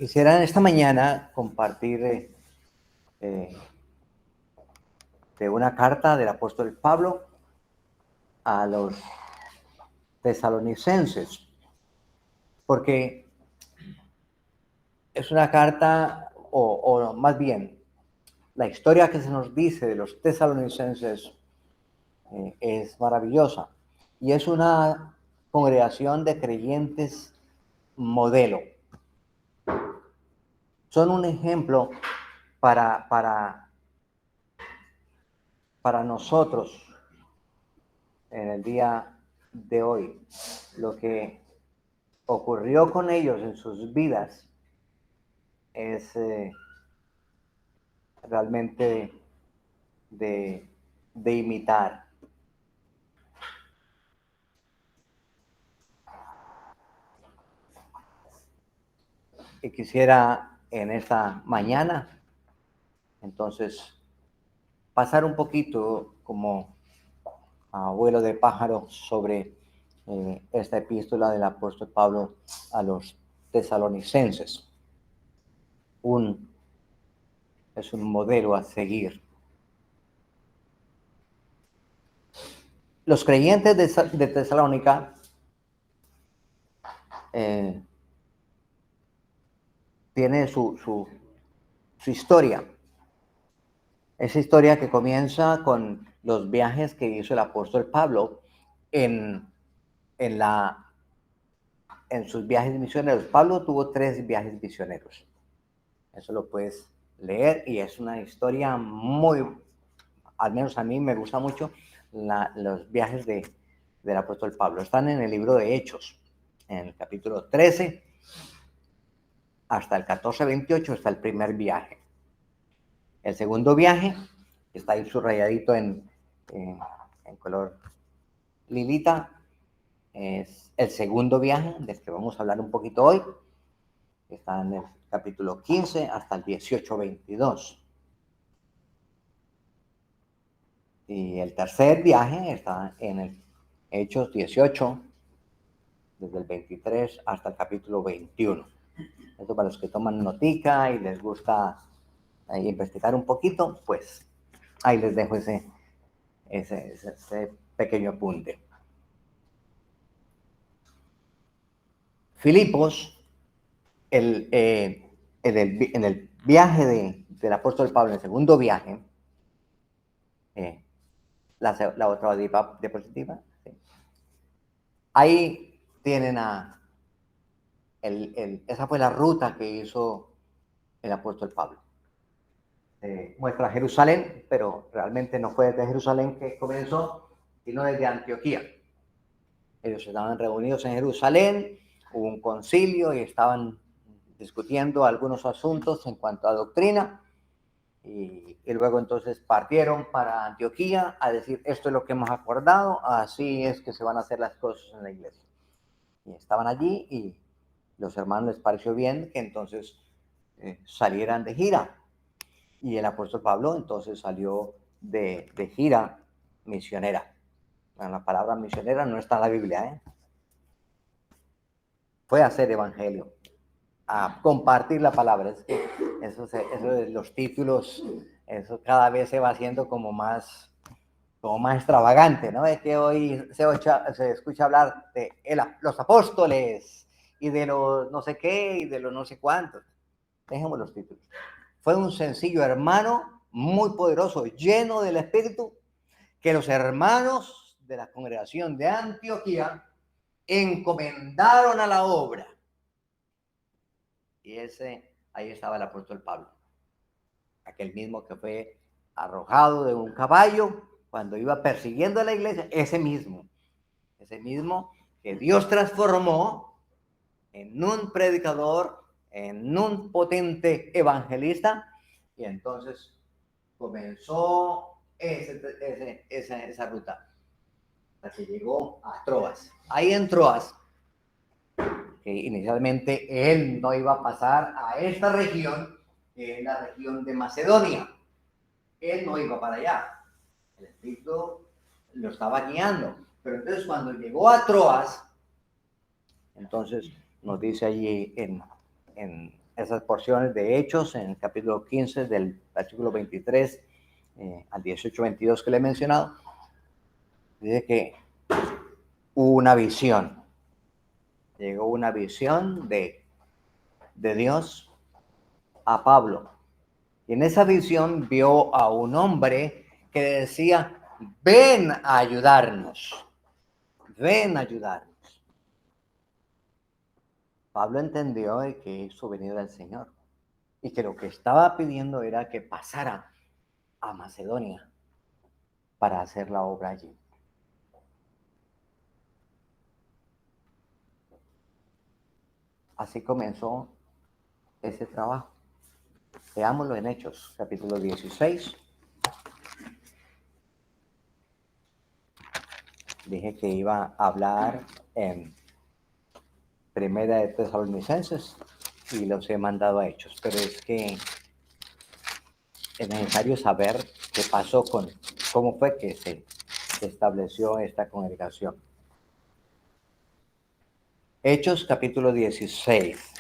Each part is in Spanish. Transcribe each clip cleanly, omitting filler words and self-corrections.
Quisiera esta mañana compartir de una carta del apóstol Pablo a los tesalonicenses, porque es una carta, o más bien, la historia que se nos dice de los tesalonicenses es maravillosa, y es una congregación de creyentes modelo. Son un ejemplo para nosotros en el día de hoy. Lo que ocurrió con ellos en sus vidas es realmente de imitar. Y quisiera en esta mañana, entonces, pasar un poquito como abuelo de pájaro sobre esta epístola del apóstol Pablo a los tesalonicenses. Es un modelo a seguir. Los creyentes de Tesalónica tienen su historia. Esa historia que comienza con los viajes que hizo el apóstol Pablo en sus viajes misioneros. Pablo tuvo 3 viajes misioneros. Eso lo puedes leer y es una historia al menos a mí me gusta mucho los viajes del apóstol Pablo. Están en el libro de Hechos, en el capítulo 13 hasta el 14-28 está el primer viaje. El segundo viaje está ahí subrayadito en color lilita. Es el segundo viaje del que vamos a hablar un poquito hoy. Está en el capítulo 15 hasta el 18-22. Y el tercer viaje está en el Hechos 18, desde el 23 hasta el capítulo 21. Esto para los que toman notica y les gusta investigar un poquito, pues ahí les dejo ese pequeño apunte. Filipos, en el viaje del apóstol Pablo, en el segundo viaje, la otra diapositiva, ¿sí? Ahí tienen esa fue la ruta que hizo el apóstol Pablo. Muestra Jerusalén, pero realmente no fue desde Jerusalén que comenzó, sino desde Antioquía. Ellos estaban reunidos en Jerusalén, hubo un concilio y estaban discutiendo algunos asuntos en cuanto a doctrina, y luego entonces partieron para Antioquía a decir, esto es lo que hemos acordado, así es que se van a hacer las cosas en la iglesia. Y estaban allí y los hermanos les pareció bien que entonces salieran de gira. Y el apóstol Pablo entonces salió de gira misionera. Bueno, la palabra misionera no está en la Biblia, ¿eh? Fue a hacer evangelio, a compartir la palabra. Es que eso de los títulos, eso cada vez se va haciendo como más extravagante, ¿no? Es que hoy se escucha hablar de los apóstoles y de los no sé qué y de los no sé cuántos. Dejemos los títulos. Fue un sencillo hermano muy poderoso, lleno del Espíritu, que los hermanos de la congregación de Antioquía encomendaron a la obra. Y ahí estaba el apóstol Pablo, aquel mismo que fue arrojado de un caballo cuando iba persiguiendo a la iglesia, ese mismo que Dios transformó en un predicador, en un potente evangelista, y entonces comenzó esa ruta, hasta que llegó a Troas. Ahí en Troas, que inicialmente él no iba a pasar a esta región, que es la región de Macedonia. Él no iba para allá. El Espíritu lo estaba guiando. Pero entonces cuando llegó a Troas, entonces nos dice allí en esas porciones de Hechos en el capítulo 15 del artículo 23 al 18-22 que le he mencionado, dice que hubo una visión, llegó una visión de Dios a Pablo. Y en esa visión vio a un hombre que decía, ven a ayudarnos, ven a ayudarnos. Pablo entendió de que eso venía del Señor y que lo que estaba pidiendo era que pasara a Macedonia para hacer la obra allí. Así comenzó ese trabajo. Veámoslo en Hechos, capítulo 16. Dije que iba a hablar en Primera de Tesalonicenses y los he mandado a Hechos, pero es que es necesario saber qué pasó cómo fue que se estableció esta congregación. Hechos capítulo 16,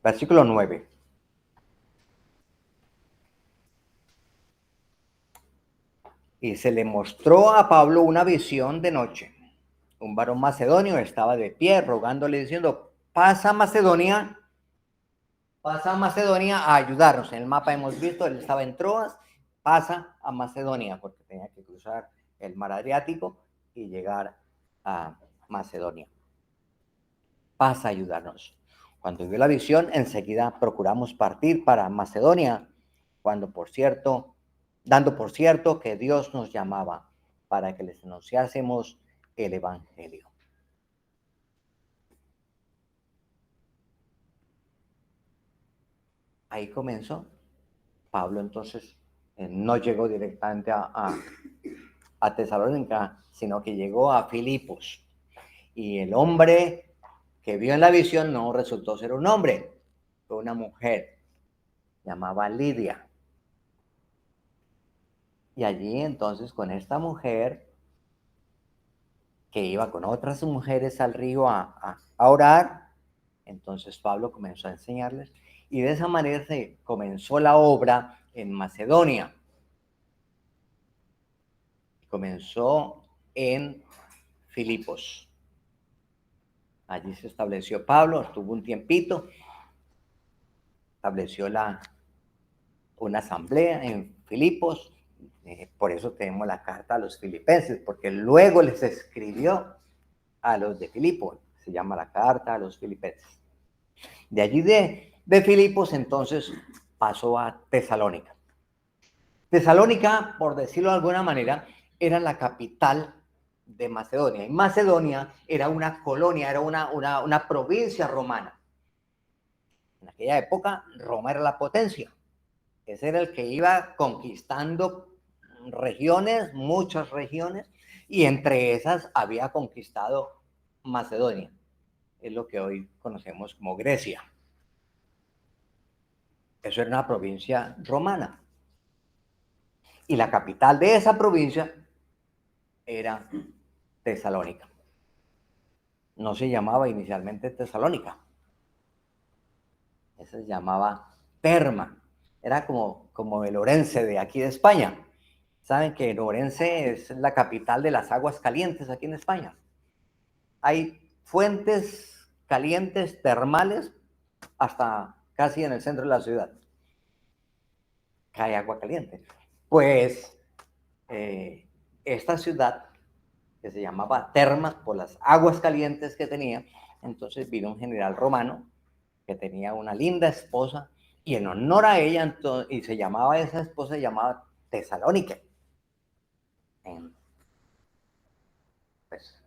versículo 9. Y se le mostró a Pablo una visión de noche. Un varón macedonio estaba de pie rogándole diciendo, pasa a Macedonia a ayudarnos. En el mapa hemos visto, él estaba en Troas, pasa a Macedonia porque tenía que cruzar el mar Adriático y llegar a Macedonia. Pasa a ayudarnos. Cuando vio la visión, enseguida procuramos partir para Macedonia, dando por cierto que Dios nos llamaba para que les anunciásemos el evangelio. Ahí comenzó. Pablo entonces no llegó directamente a Tesalónica, sino que llegó a Filipos. Y el hombre que vio en la visión no resultó ser un hombre, fue una mujer, llamaba Lidia. Y allí entonces con esta mujer, que iba con otras mujeres al río a orar, entonces Pablo comenzó a enseñarles y de esa manera se comenzó la obra en Macedonia. Comenzó en Filipos. Allí se estableció Pablo, estuvo un tiempito, estableció una asamblea en Filipos, por eso tenemos la carta a los filipenses, porque luego les escribió a los de Filipos, se llama la carta a los filipenses. De allí de Filipos entonces pasó a Tesalónica. Tesalónica, por decirlo de alguna manera, era la capital de Macedonia. Y Macedonia era una colonia, era una provincia romana. En aquella época, Roma era la potencia. Ese era el que iba conquistando regiones, muchas regiones, y entre esas había conquistado Macedonia. Es lo que hoy conocemos como Grecia. Eso era una provincia romana. Y la capital de esa provincia era Tesalónica. No se llamaba inicialmente Tesalónica. Eso se llamaba Terma. Era como el Orense de aquí de España. Saben que el Orense es la capital de las aguas calientes aquí en España. Hay fuentes calientes termales hasta casi en el centro de la ciudad. Cae agua caliente. Pues esta ciudad, que se llamaba Termas por las aguas calientes que tenía, entonces vino un general romano que tenía una linda esposa y en honor a ella, entonces, y se llamaba esa esposa, se llamaba Tesalónica. Pues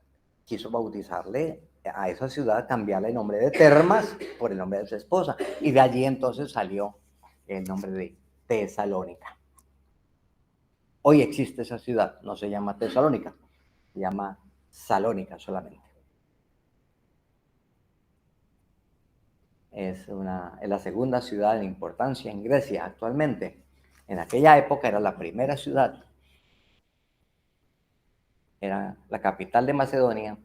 quiso bautizarle a esa ciudad, cambiarle el nombre de Termas por el nombre de su esposa. Y de allí entonces salió el nombre de Tesalónica. Hoy existe esa ciudad, no se llama Tesalónica, se llama Salónica solamente. Es la segunda ciudad en importancia en Grecia actualmente. En aquella época era la primera ciudad. Era la capital de Macedonia,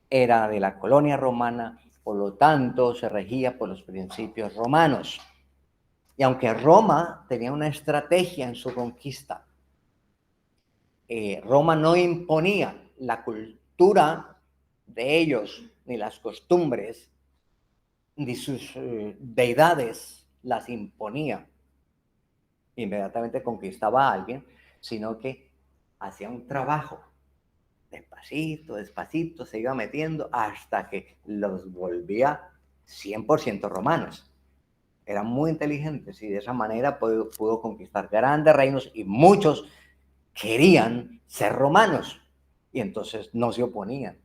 era de la colonia romana Por lo tanto, se regía por los principios romanos. Y aunque Roma tenía una estrategia en su conquista, Roma no imponía la cultura de ellos, ni las costumbres, ni sus deidades las imponía. Inmediatamente conquistaba a alguien, sino que hacía un trabajo. Despacito, despacito, se iba metiendo hasta que los volvía 100% romanos. Eran muy inteligentes y de esa manera pudo conquistar grandes reinos y muchos querían ser romanos y entonces no se oponían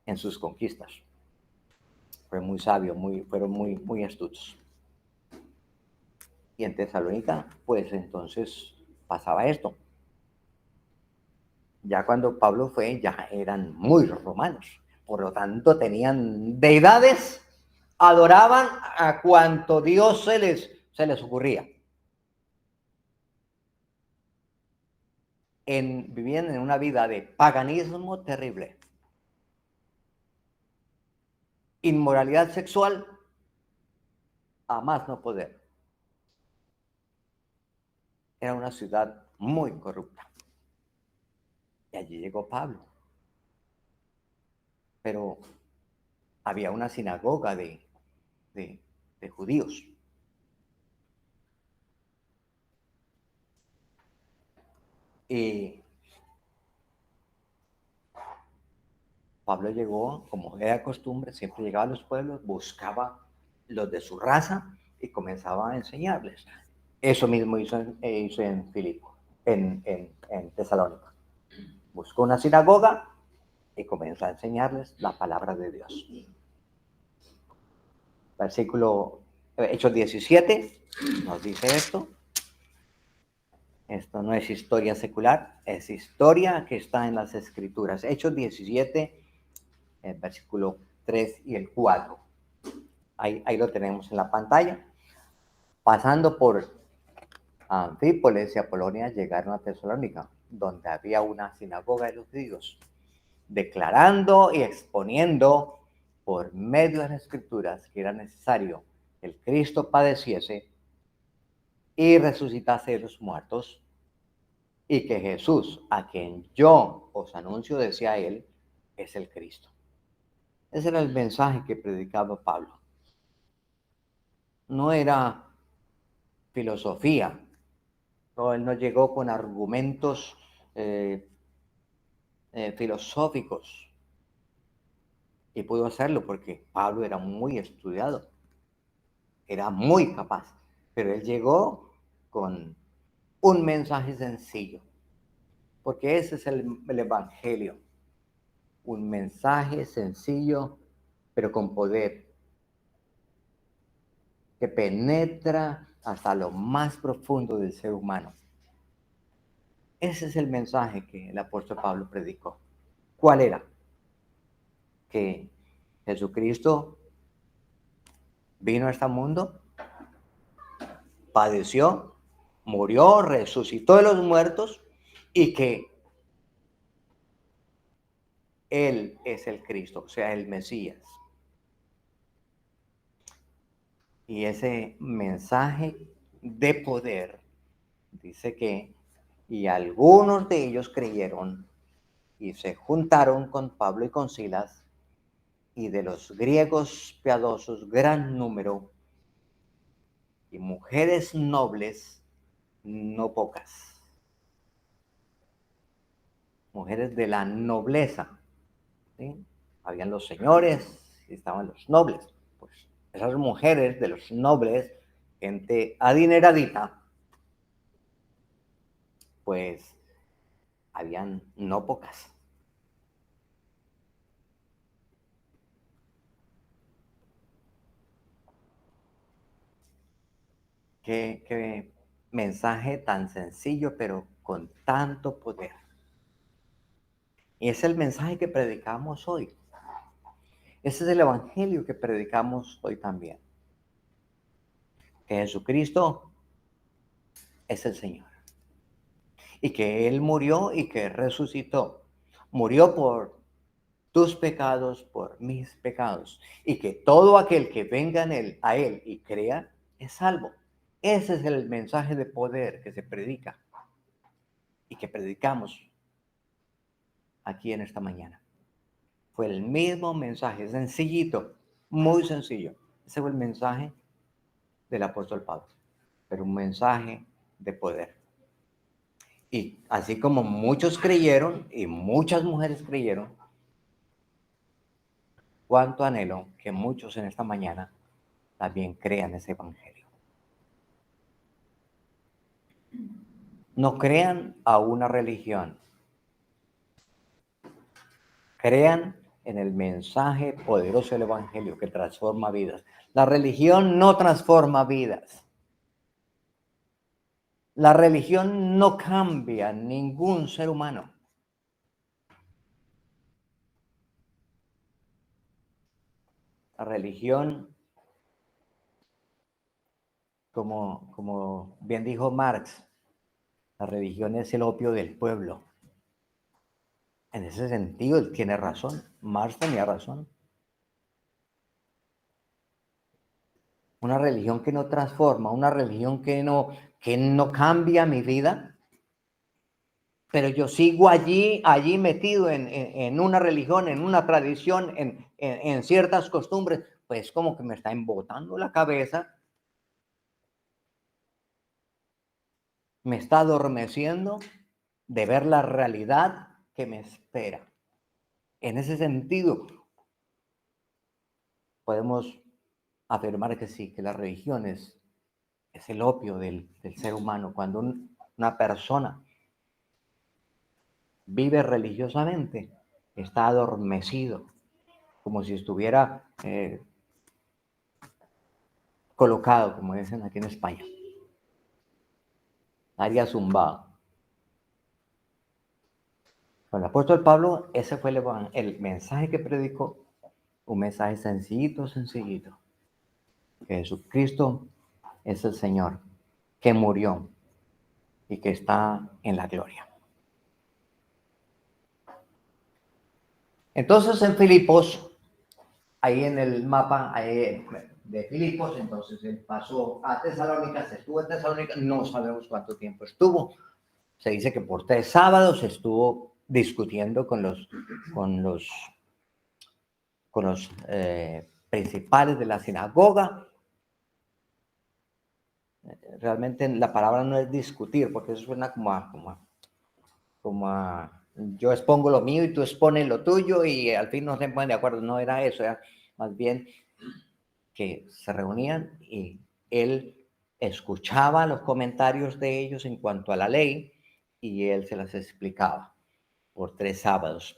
en sus conquistas. Fue muy sabio, fueron muy astutos. Y en Tesalónica, pues entonces pasaba esto. Ya cuando Pablo fue, ya eran muy romanos. Por lo tanto, tenían deidades, adoraban a cuanto Dios se les ocurría. Vivían en una vida de paganismo terrible. Inmoralidad sexual, a más no poder. Era una ciudad muy corrupta. Y allí llegó Pablo. Pero había una sinagoga de judíos. Y Pablo llegó, como era costumbre, siempre llegaba a los pueblos, buscaba los de su raza y comenzaba a enseñarles. Eso mismo hizo en Filipo, en Tesalónica. Buscó una sinagoga y comenzó a enseñarles la palabra de Dios. Versículo Hechos 17 nos dice esto. Esto no es historia secular, es historia que está en las Escrituras. Hechos 17, el versículo 3 y el 4. Ahí lo tenemos en la pantalla. Pasando por Anfípolis y Apolonia, llegaron a Tesalónica, donde había una sinagoga de los judíos, declarando y exponiendo por medio de las Escrituras que era necesario que el Cristo padeciese y resucitase de los muertos, y que Jesús, a quien yo os anuncio, decía él, es el Cristo. Ese era el mensaje que predicaba Pablo. No era filosofía. No, él no llegó con argumentos filosóficos. Y pudo hacerlo porque Pablo era muy estudiado. Era muy capaz. Pero él llegó con un mensaje sencillo. Porque ese es el evangelio. Un mensaje sencillo, pero con poder, que penetra hasta lo más profundo del ser humano. Ese es el mensaje que el apóstol Pablo predicó. ¿Cuál era? Que Jesucristo vino a este mundo, padeció, murió, resucitó de los muertos y que Él es el Cristo, o sea, el Mesías. Y ese mensaje de poder dice que, y algunos de ellos creyeron y se juntaron con Pablo y con Silas, y de los griegos piadosos gran número, y mujeres nobles no pocas. Mujeres de la nobleza, ¿sí? Habían los señores y estaban los nobles. Pues esas mujeres de los nobles, gente adineradita, pues habían no pocas. Qué mensaje tan sencillo, pero con tanto poder. Y es el mensaje que predicamos hoy. Ese es el evangelio que predicamos hoy también. Que Jesucristo es el Señor. Y que Él murió y que resucitó. Murió por tus pecados por mis pecados, y que todo aquel que venga a él y crea es salvo. Ese es el mensaje de poder que se predica y que predicamos aquí en esta mañana. Fue el mismo mensaje, sencillito, muy sencillo. Ese fue el mensaje del apóstol Pablo, pero un mensaje de poder. Y así como muchos creyeron y muchas mujeres creyeron, cuánto anhelo que muchos en esta mañana también crean ese evangelio. No crean a una religión, crean en el mensaje poderoso del evangelio que transforma vidas. La religión no transforma vidas. La religión no cambia ningún ser humano. La religión, como bien dijo Marx, la religión es el opio del pueblo. En ese sentido, él tiene razón. Marx tenía razón. Una religión que no transforma, una religión que no cambia mi vida, pero yo sigo allí metido en una religión, en una tradición, en ciertas costumbres, pues como que me está embotando la cabeza, me está adormeciendo de ver la realidad que me espera. En ese sentido, podemos afirmar que sí, que la religión es el opio del ser humano. Cuando una persona vive religiosamente, está adormecido, como si estuviera colocado, como dicen aquí en España, estaría zumbado. Con el apóstol Pablo, ese fue el mensaje que predicó, un mensaje sencillito, que Jesucristo es el Señor, que murió y que está en la gloria. Entonces en Filipos, ahí en el mapa de Filipos, entonces él pasó a Tesalónica, se estuvo en Tesalónica, no sabemos cuánto tiempo estuvo. Se dice que por 3 sábados estuvo discutiendo con los principales de la sinagoga. Realmente la palabra no es discutir, porque eso suena como a yo expongo lo mío y tú expones lo tuyo y al fin no se ponen de acuerdo. No era eso, era más bien que se reunían y él escuchaba los comentarios de ellos en cuanto a la ley y él se las explicaba por 3 sábados.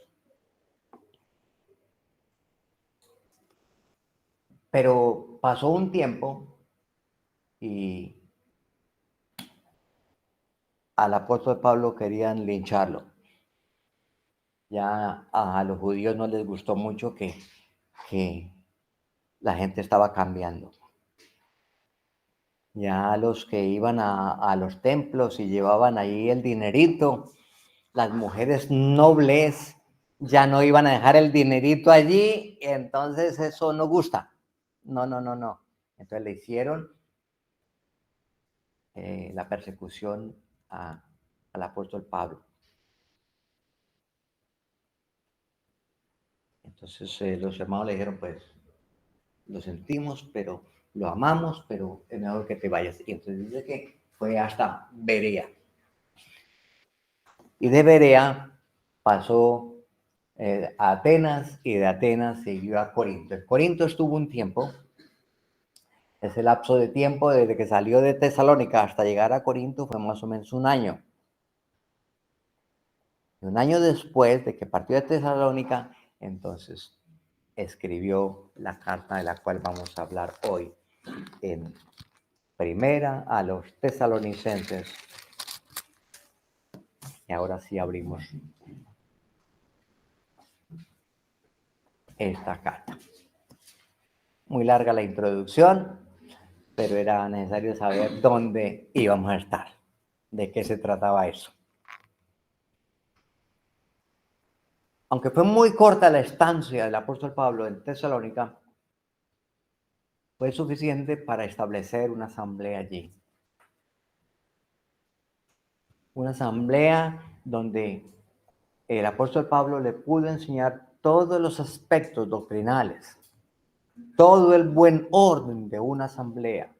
Pero pasó un tiempo y al apóstol Pablo querían lincharlo. Ya a los judíos no les gustó mucho que la gente estaba cambiando. Ya los que iban a los templos y llevaban ahí el dinerito, las mujeres nobles ya no iban a dejar el dinerito allí, entonces eso no gusta. No. Entonces le hicieron la persecución al apóstol Pablo. Entonces los hermanos le dijeron, pues, lo sentimos, pero lo amamos, pero es mejor que te vayas. Y entonces dice que fue hasta Berea. Y de Berea pasó a Atenas y de Atenas siguió a Corinto. En Corinto estuvo un tiempo, ese lapso de tiempo desde que salió de Tesalónica hasta llegar a Corinto fue más o menos un año. Y un año después de que partió de Tesalónica, entonces escribió la carta de la cual vamos a hablar hoy en Primera a los Tesalonicenses. Y ahora sí abrimos esta carta. Muy larga la introducción, pero era necesario saber dónde íbamos a estar, de qué se trataba eso. aunque fue muy corta la estancia del apóstol Pablo en Tesalónica, fue suficiente para establecer una asamblea allí. Una asamblea donde el apóstol Pablo le pudo enseñar todos los aspectos doctrinales, todo el buen orden de una asamblea.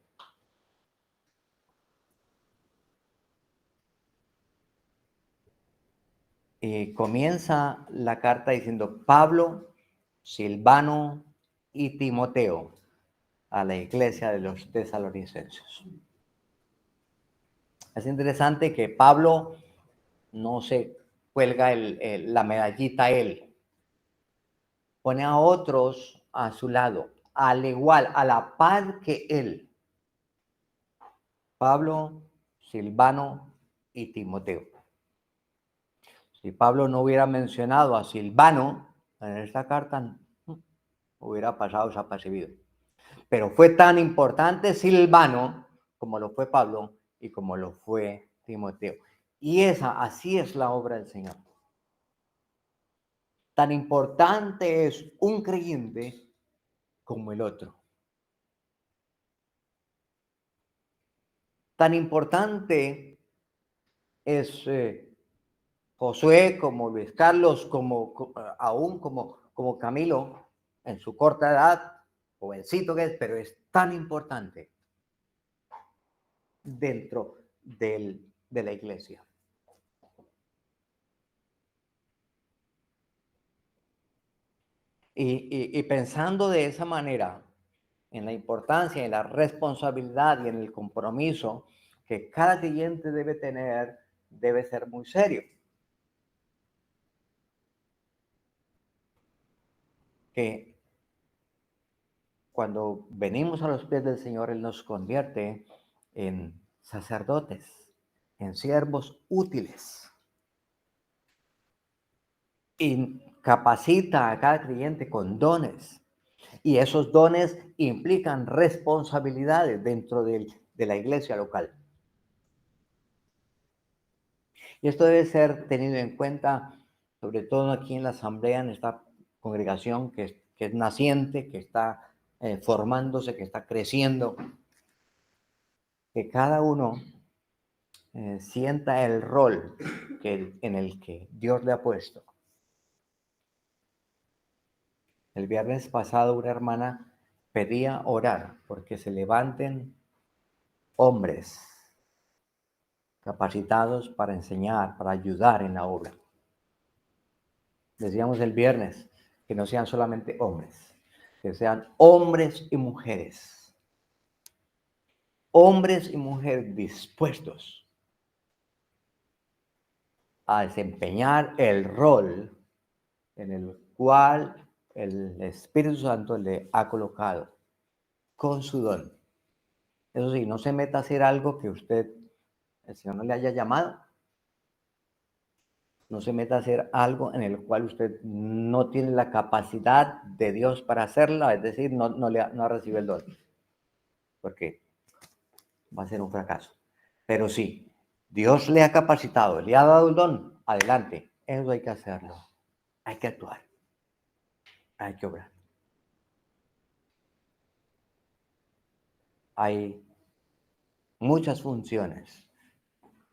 Y comienza la carta diciendo Pablo, Silvano y Timoteo a la iglesia de los tesalonicenses. Es interesante que Pablo no se cuelga la medallita él, pone a otros a su lado, al igual, a la par que él. Pablo, Silvano y Timoteo. Si Pablo no hubiera mencionado a Silvano en esta carta, hubiera pasado desapercibido. Pero fue tan importante Silvano como lo fue Pablo y como lo fue Timoteo. Y así es la obra del Señor. Tan importante es un creyente como el otro. Tan importante es Josué como Luis Carlos, aún como Camilo, en su corta edad, jovencito que es, pero es tan importante dentro de la iglesia. Y pensando de esa manera, en la importancia, en la responsabilidad y en el compromiso que cada creyente debe tener, debe ser muy serio. Que cuando venimos a los pies del Señor, Él nos convierte en sacerdotes, en siervos útiles. Y capacita a cada creyente con dones. Y esos dones implican responsabilidades dentro de la iglesia local. Y esto debe ser tenido en cuenta, sobre todo aquí en la asamblea, en esta congregación que es naciente, que está formándose, que está creciendo, que cada uno sienta el rol en el que Dios le ha puesto. El viernes pasado una hermana pedía orar porque se levanten hombres capacitados para enseñar, para ayudar en la obra. Decíamos el viernes que no sean solamente hombres, que sean hombres y mujeres dispuestos a desempeñar el rol en el cual el Espíritu Santo le ha colocado con su don. Eso sí, no se meta a hacer algo que el Señor no le haya llamado. No se meta a hacer algo en el cual usted no tiene la capacidad de Dios para hacerlo, es decir, no ha recibido el don. Porque va a ser un fracaso. Pero sí, Dios le ha capacitado, le ha dado el don, adelante. Eso hay que hacerlo. Hay que actuar. Hay que obrar. Hay muchas funciones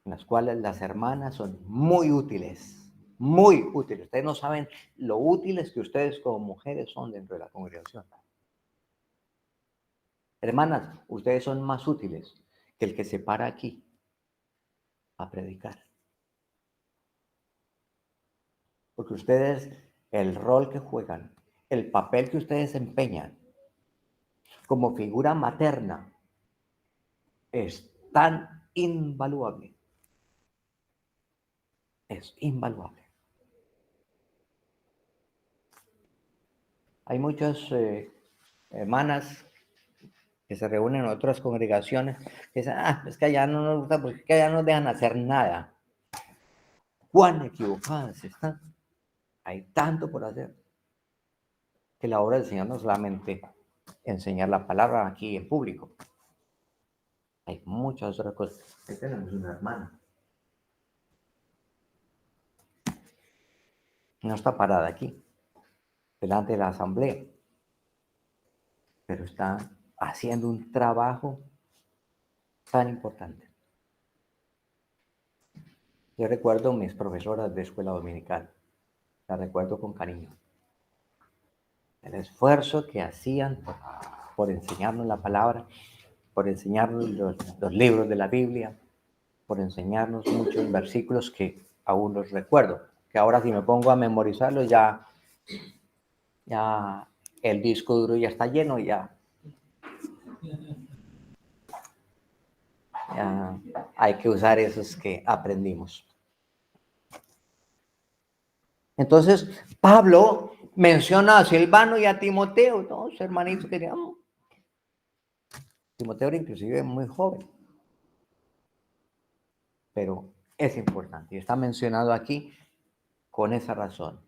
en las cuales las hermanas son muy útiles. Muy útiles. Ustedes no saben lo útiles que ustedes como mujeres son dentro de la congregación. Hermanas, ustedes son más útiles que el que se para aquí a predicar. Porque ustedes, el rol que juegan, el papel que ustedes desempeñan como figura materna es tan invaluable. Es invaluable. Hay muchas hermanas que se reúnen en otras congregaciones que dicen, es que allá no nos gusta porque es que allá no nos dejan hacer nada. ¿Cuán equivocadas están? Hay tanto por hacer. Que la obra del Señor no solamente enseñar la palabra aquí en público. Hay muchas otras cosas. Ahí tenemos una hermana. No está parada aquí, delante de la asamblea, pero está haciendo un trabajo tan importante. Yo recuerdo mis profesoras de escuela dominical, las recuerdo con cariño. El esfuerzo que hacían por enseñarnos la palabra, por enseñarnos los libros de la Biblia, por enseñarnos muchos versículos que aún los recuerdo, que ahora si me pongo a memorizarlos ya el disco duro ya está lleno, ya hay que usar esos que aprendimos. Entonces, Pablo menciona a Silvano y a Timoteo, dos hermanitos que teníamos. Timoteo era inclusive muy joven, pero es importante y está mencionado aquí con esa razón.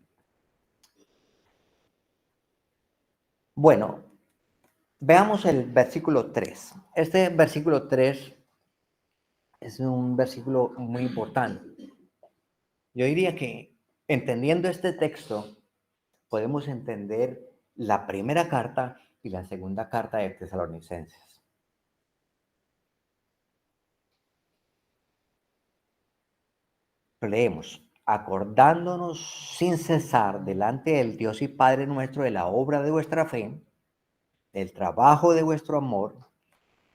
Bueno, veamos el versículo 3. Este versículo 3 es un versículo muy importante. Yo diría que entendiendo este texto, podemos entender la primera carta y la segunda carta de Tesalonicenses. Leemos, acordándonos sin cesar delante del Dios y Padre nuestro de la obra de vuestra fe, del trabajo de vuestro amor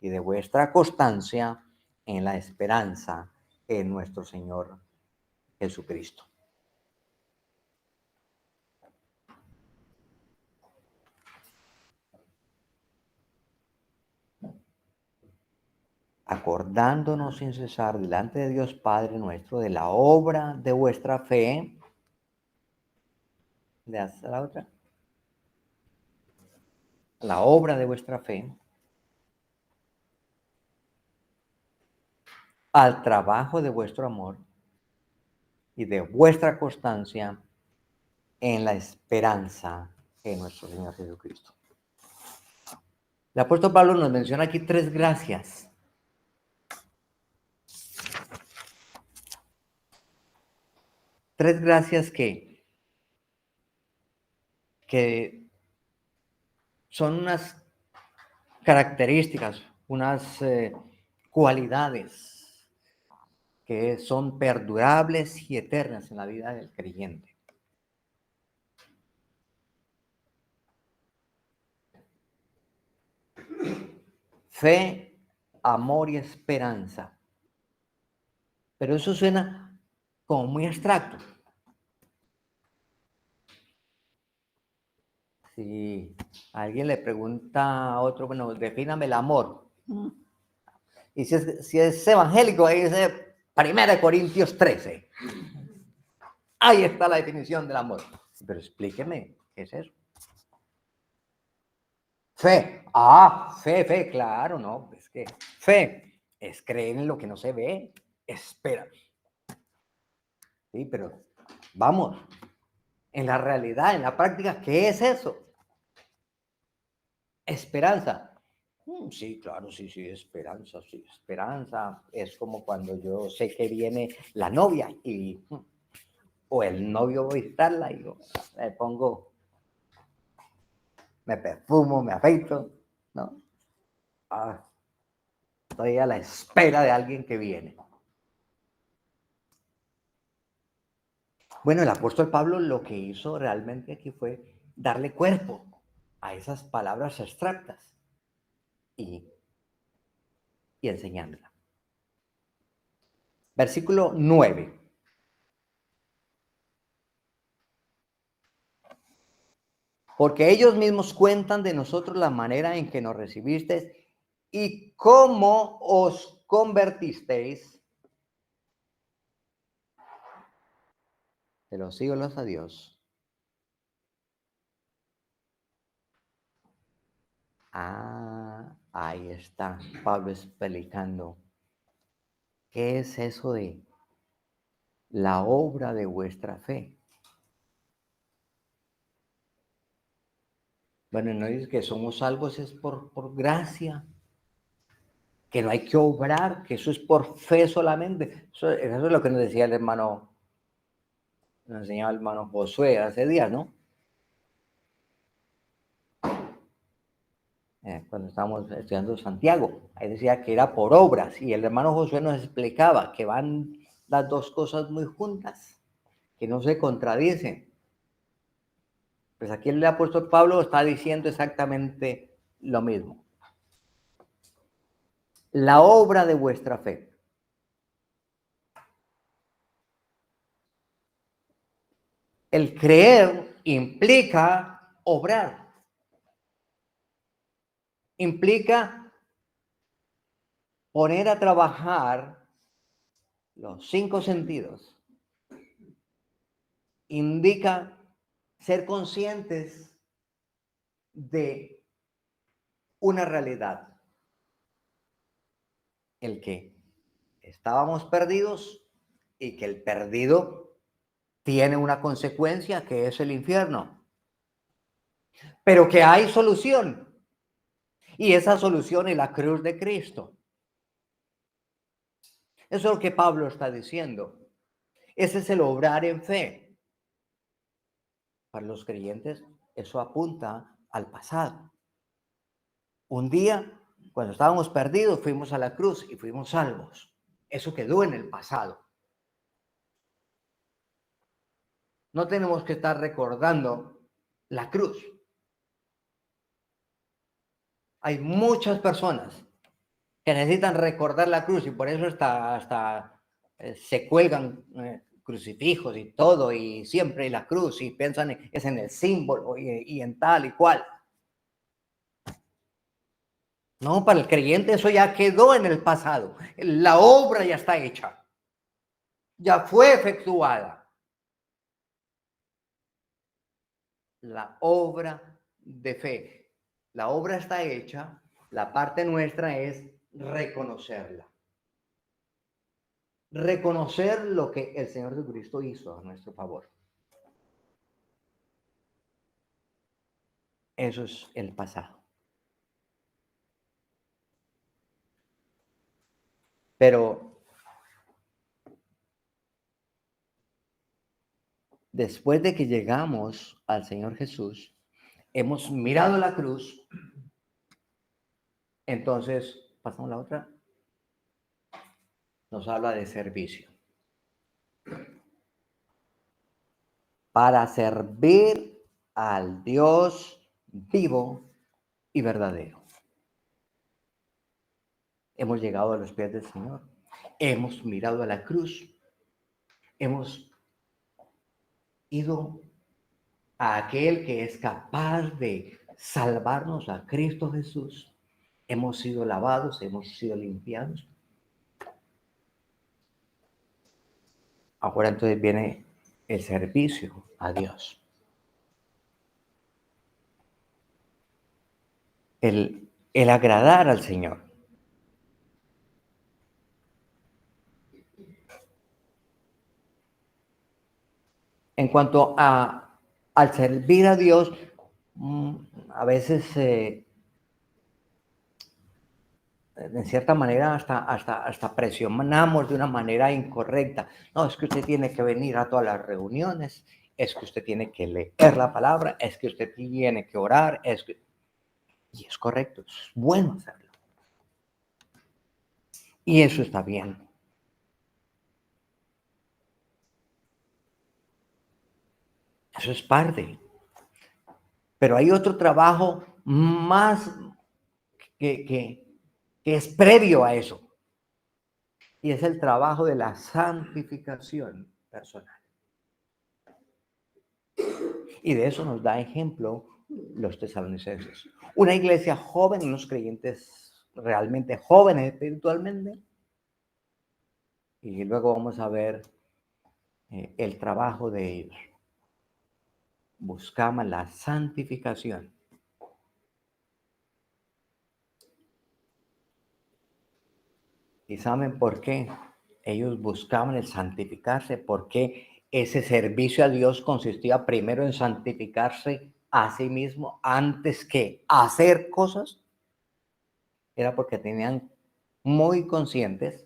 y de vuestra constancia en la esperanza en nuestro Señor Jesucristo. Acordándonos sin cesar delante de Dios Padre nuestro de la obra de vuestra fe. ¿Le das a la otra? La obra de vuestra fe, al trabajo de vuestro amor y de vuestra constancia en la esperanza en nuestro Señor Jesucristo. El apóstol Pablo nos menciona aquí tres gracias. Tres gracias que son unas características, unas cualidades que son perdurables y eternas en la vida del creyente. Fe, amor y esperanza. Pero eso suena como muy abstracto. Si alguien le pregunta a otro, bueno, defíname el amor. Y si es evangélico, ahí dice 1 Corintios 13. Ahí está la definición del amor. Pero explíqueme, ¿qué es eso? Fe. Fe, claro, no. Es que fe es creer en lo que no se ve. Espera. Sí, pero vamos, en la realidad, en la práctica, ¿qué es eso? Esperanza. Sí, claro, sí, esperanza, sí. Esperanza es como cuando yo sé que viene la novia o el novio va a visitarla y yo me pongo, me perfumo, me afeito, ¿no? Estoy a la espera de alguien que viene. Bueno, el apóstol Pablo lo que hizo realmente aquí fue darle cuerpo a esas palabras abstractas y enseñándola. Versículo 9. Porque ellos mismos cuentan de nosotros la manera en que nos recibisteis y cómo os convertisteis de los ídolos a Dios. Ahí está Pablo explicando. ¿Qué es eso de la obra de vuestra fe? Bueno, no dice que somos salvos, es por gracia, que no hay que obrar, que eso es por fe solamente. Eso es lo que nos decía el hermano nos enseñaba el hermano Josué hace días, ¿no? Cuando estábamos estudiando Santiago, ahí decía que era por obras, y el hermano Josué nos explicaba que van las dos cosas muy juntas, que no se contradicen. Pues aquí el apóstol Pablo está diciendo exactamente lo mismo. La obra de vuestra fe. El creer implica obrar. Implica poner a trabajar los 5 sentidos. Indica ser conscientes de una realidad. El que estábamos perdidos y que el perdido tiene una consecuencia que es el infierno. Pero que hay solución. Y esa solución es la cruz de Cristo. Eso es lo que Pablo está diciendo. Ese es el obrar en fe. Para los creyentes, eso apunta al pasado. Un día, cuando estábamos perdidos, fuimos a la cruz y fuimos salvos. Eso quedó en el pasado. No tenemos que estar recordando la cruz. Hay muchas personas que necesitan recordar la cruz y por eso hasta se cuelgan crucifijos y todo, y siempre la cruz, y piensan es en el símbolo y en tal y cual. No, para el creyente eso ya quedó en el pasado. La obra ya está hecha. Ya fue efectuada. La obra de fe. La obra está hecha. La parte nuestra es reconocerla. Reconocer lo que el Señor Jesucristo hizo a nuestro favor. Eso es el pasado. Pero después de que llegamos al Señor Jesús, hemos mirado la cruz, entonces, pasamos a la otra, nos habla de servicio. Para servir al Dios vivo y verdadero. Hemos llegado a los pies del Señor. Hemos mirado a la cruz. Hemos ido a aquel que es capaz de salvarnos, a Cristo Jesús. Hemos sido lavados, hemos sido limpiados. Ahora entonces viene el servicio a Dios. El agradar al Señor. En cuanto al servir a Dios, a veces, en cierta manera, hasta presionamos de una manera incorrecta. No, es que usted tiene que venir a todas las reuniones, es que usted tiene que leer la palabra, es que usted tiene que orar, y es correcto, es bueno hacerlo. Y eso está bien. Eso es parte. Pero hay otro trabajo más que es previo a eso. Y es el trabajo de la santificación personal. Y de eso nos da ejemplo los tesalonicenses. Una iglesia joven, unos creyentes realmente jóvenes espiritualmente. Y luego vamos a ver el trabajo de ellos. Buscaban la santificación. ¿Y saben por qué? Ellos buscaban el santificarse, porque ese servicio a Dios consistía primero en santificarse a sí mismo antes que hacer cosas. Era porque tenían muy conscientes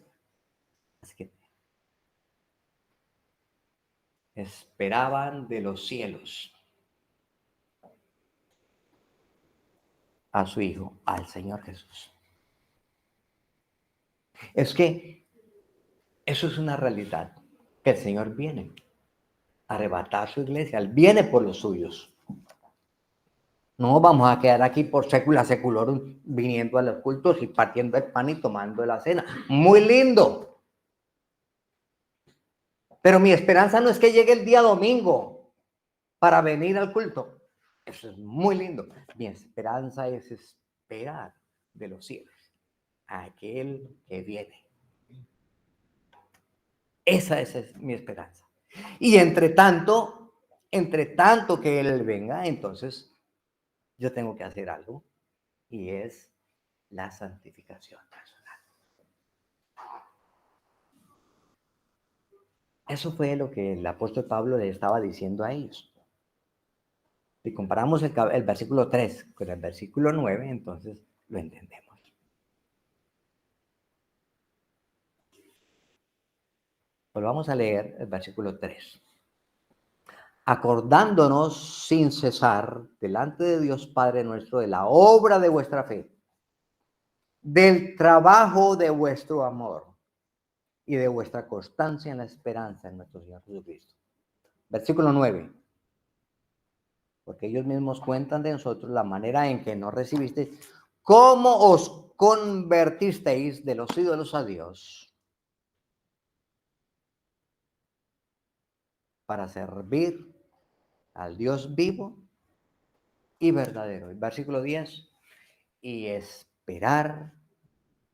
esperaban de los cielos a su Hijo, al Señor Jesús. Es que eso es una realidad, que el Señor viene a arrebatar su iglesia, Él viene por los suyos. No vamos a quedar aquí por sécula seculorum viniendo a los cultos y partiendo el pan y tomando la cena. Muy lindo. Pero mi esperanza no es que llegue el día domingo para venir al culto. Eso es muy lindo. Mi esperanza es esperar de los cielos a aquel que viene. Esa es mi esperanza. Y entre tanto que Él venga, entonces yo tengo que hacer algo y es la santificación personal. Eso fue lo que el apóstol Pablo le estaba diciendo a ellos. Si comparamos el versículo 3 con el versículo 9, entonces lo entendemos. Volvamos a leer el versículo 3. Acordándonos sin cesar delante de Dios Padre nuestro de la obra de vuestra fe, del trabajo de vuestro amor y de vuestra constancia en la esperanza en nuestro Señor Jesucristo. Versículo 9. Porque ellos mismos cuentan de nosotros la manera en que nos recibisteis, cómo os convertisteis de los ídolos a Dios para servir al Dios vivo y verdadero. El versículo 10. Y esperar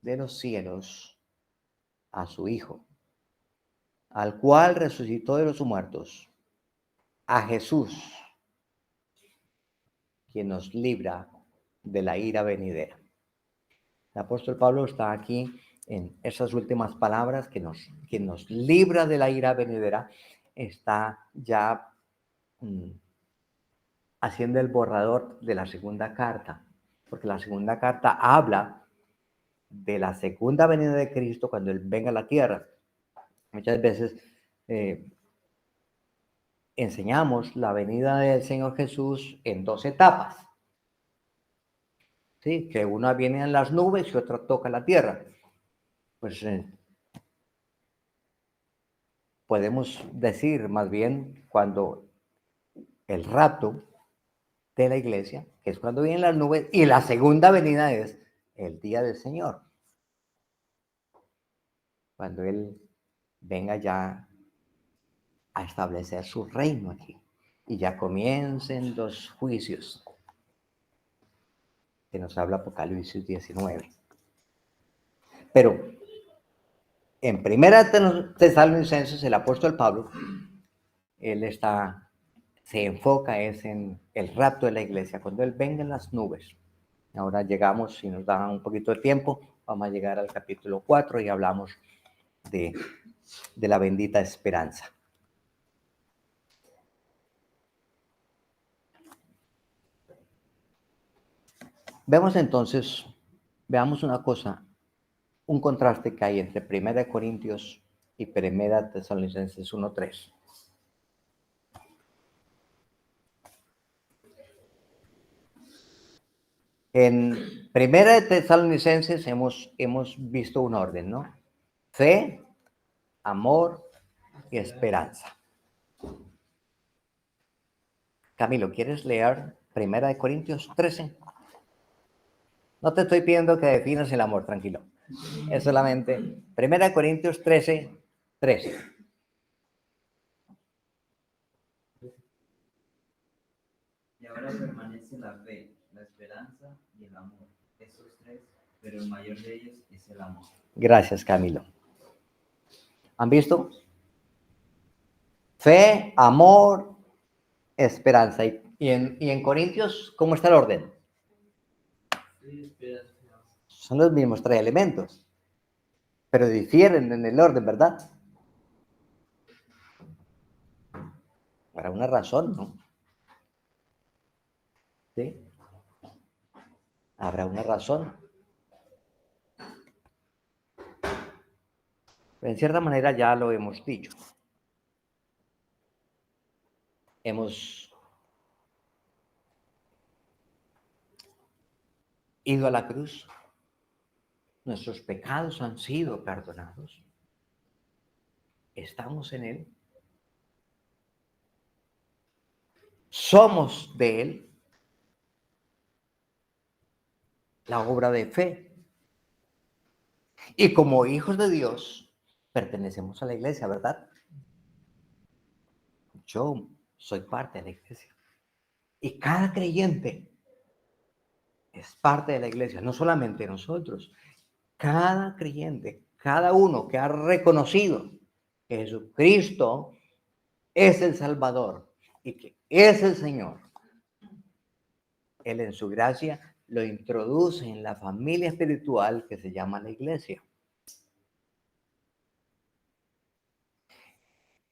de los cielos a su Hijo, al cual resucitó de los muertos, a Jesús, quien nos libra de la ira venidera. El apóstol Pablo está aquí en esas últimas palabras, que nos libra de la ira venidera, está ya haciendo el borrador de la segunda carta, porque la segunda carta habla de la segunda venida de Cristo cuando Él venga a la tierra. Muchas veces enseñamos la venida del Señor Jesús en dos etapas. ¿Sí? Que una viene en las nubes y otra toca la tierra. Pues podemos decir más bien cuando el rapto de la iglesia, que es cuando vienen las nubes, y la segunda venida es el día del Señor, cuando Él venga ya a establecer su reino aquí y ya comiencen los juicios que nos habla Apocalipsis 19. Pero en Primera Tesalonicenses, el apóstol Pablo, él se enfoca en el rapto de la iglesia, cuando Él venga en las nubes. Ahora llegamos, si nos da un poquito de tiempo, vamos a llegar al capítulo 4 y hablamos de la bendita esperanza. Vemos entonces, veamos una cosa, un contraste que hay entre 1 Corintios y 1 Tesalonicenses 1:3. En 1 Tesalonicenses hemos visto un orden, ¿no? Fe, amor y esperanza. Camilo, ¿quieres leer 1 Corintios 13? No te estoy pidiendo que definas el amor, tranquilo. Es solamente 1 Corintios 13:13. Y ahora permanece la fe, la esperanza y el amor. Estos tres, pero el mayor de ellos es el amor. Gracias, Camilo. ¿Han visto? Fe, amor, esperanza. Y en Corintios, ¿cómo está el orden? Son los mismos tres elementos, pero difieren en el orden, ¿verdad? Para una razón, ¿no? ¿Sí? Habrá una razón. Pero en cierta manera ya lo hemos dicho. hemos ido a la cruz, nuestros pecados han sido perdonados, estamos en Él, somos de Él, la obra de fe. Y como hijos de Dios, pertenecemos a la iglesia, ¿verdad? Yo soy parte de la iglesia. Y cada creyente es parte de la iglesia, no solamente nosotros. Cada creyente, cada uno que ha reconocido que Jesucristo es el Salvador y que es el Señor, Él en su gracia lo introduce en la familia espiritual que se llama la iglesia.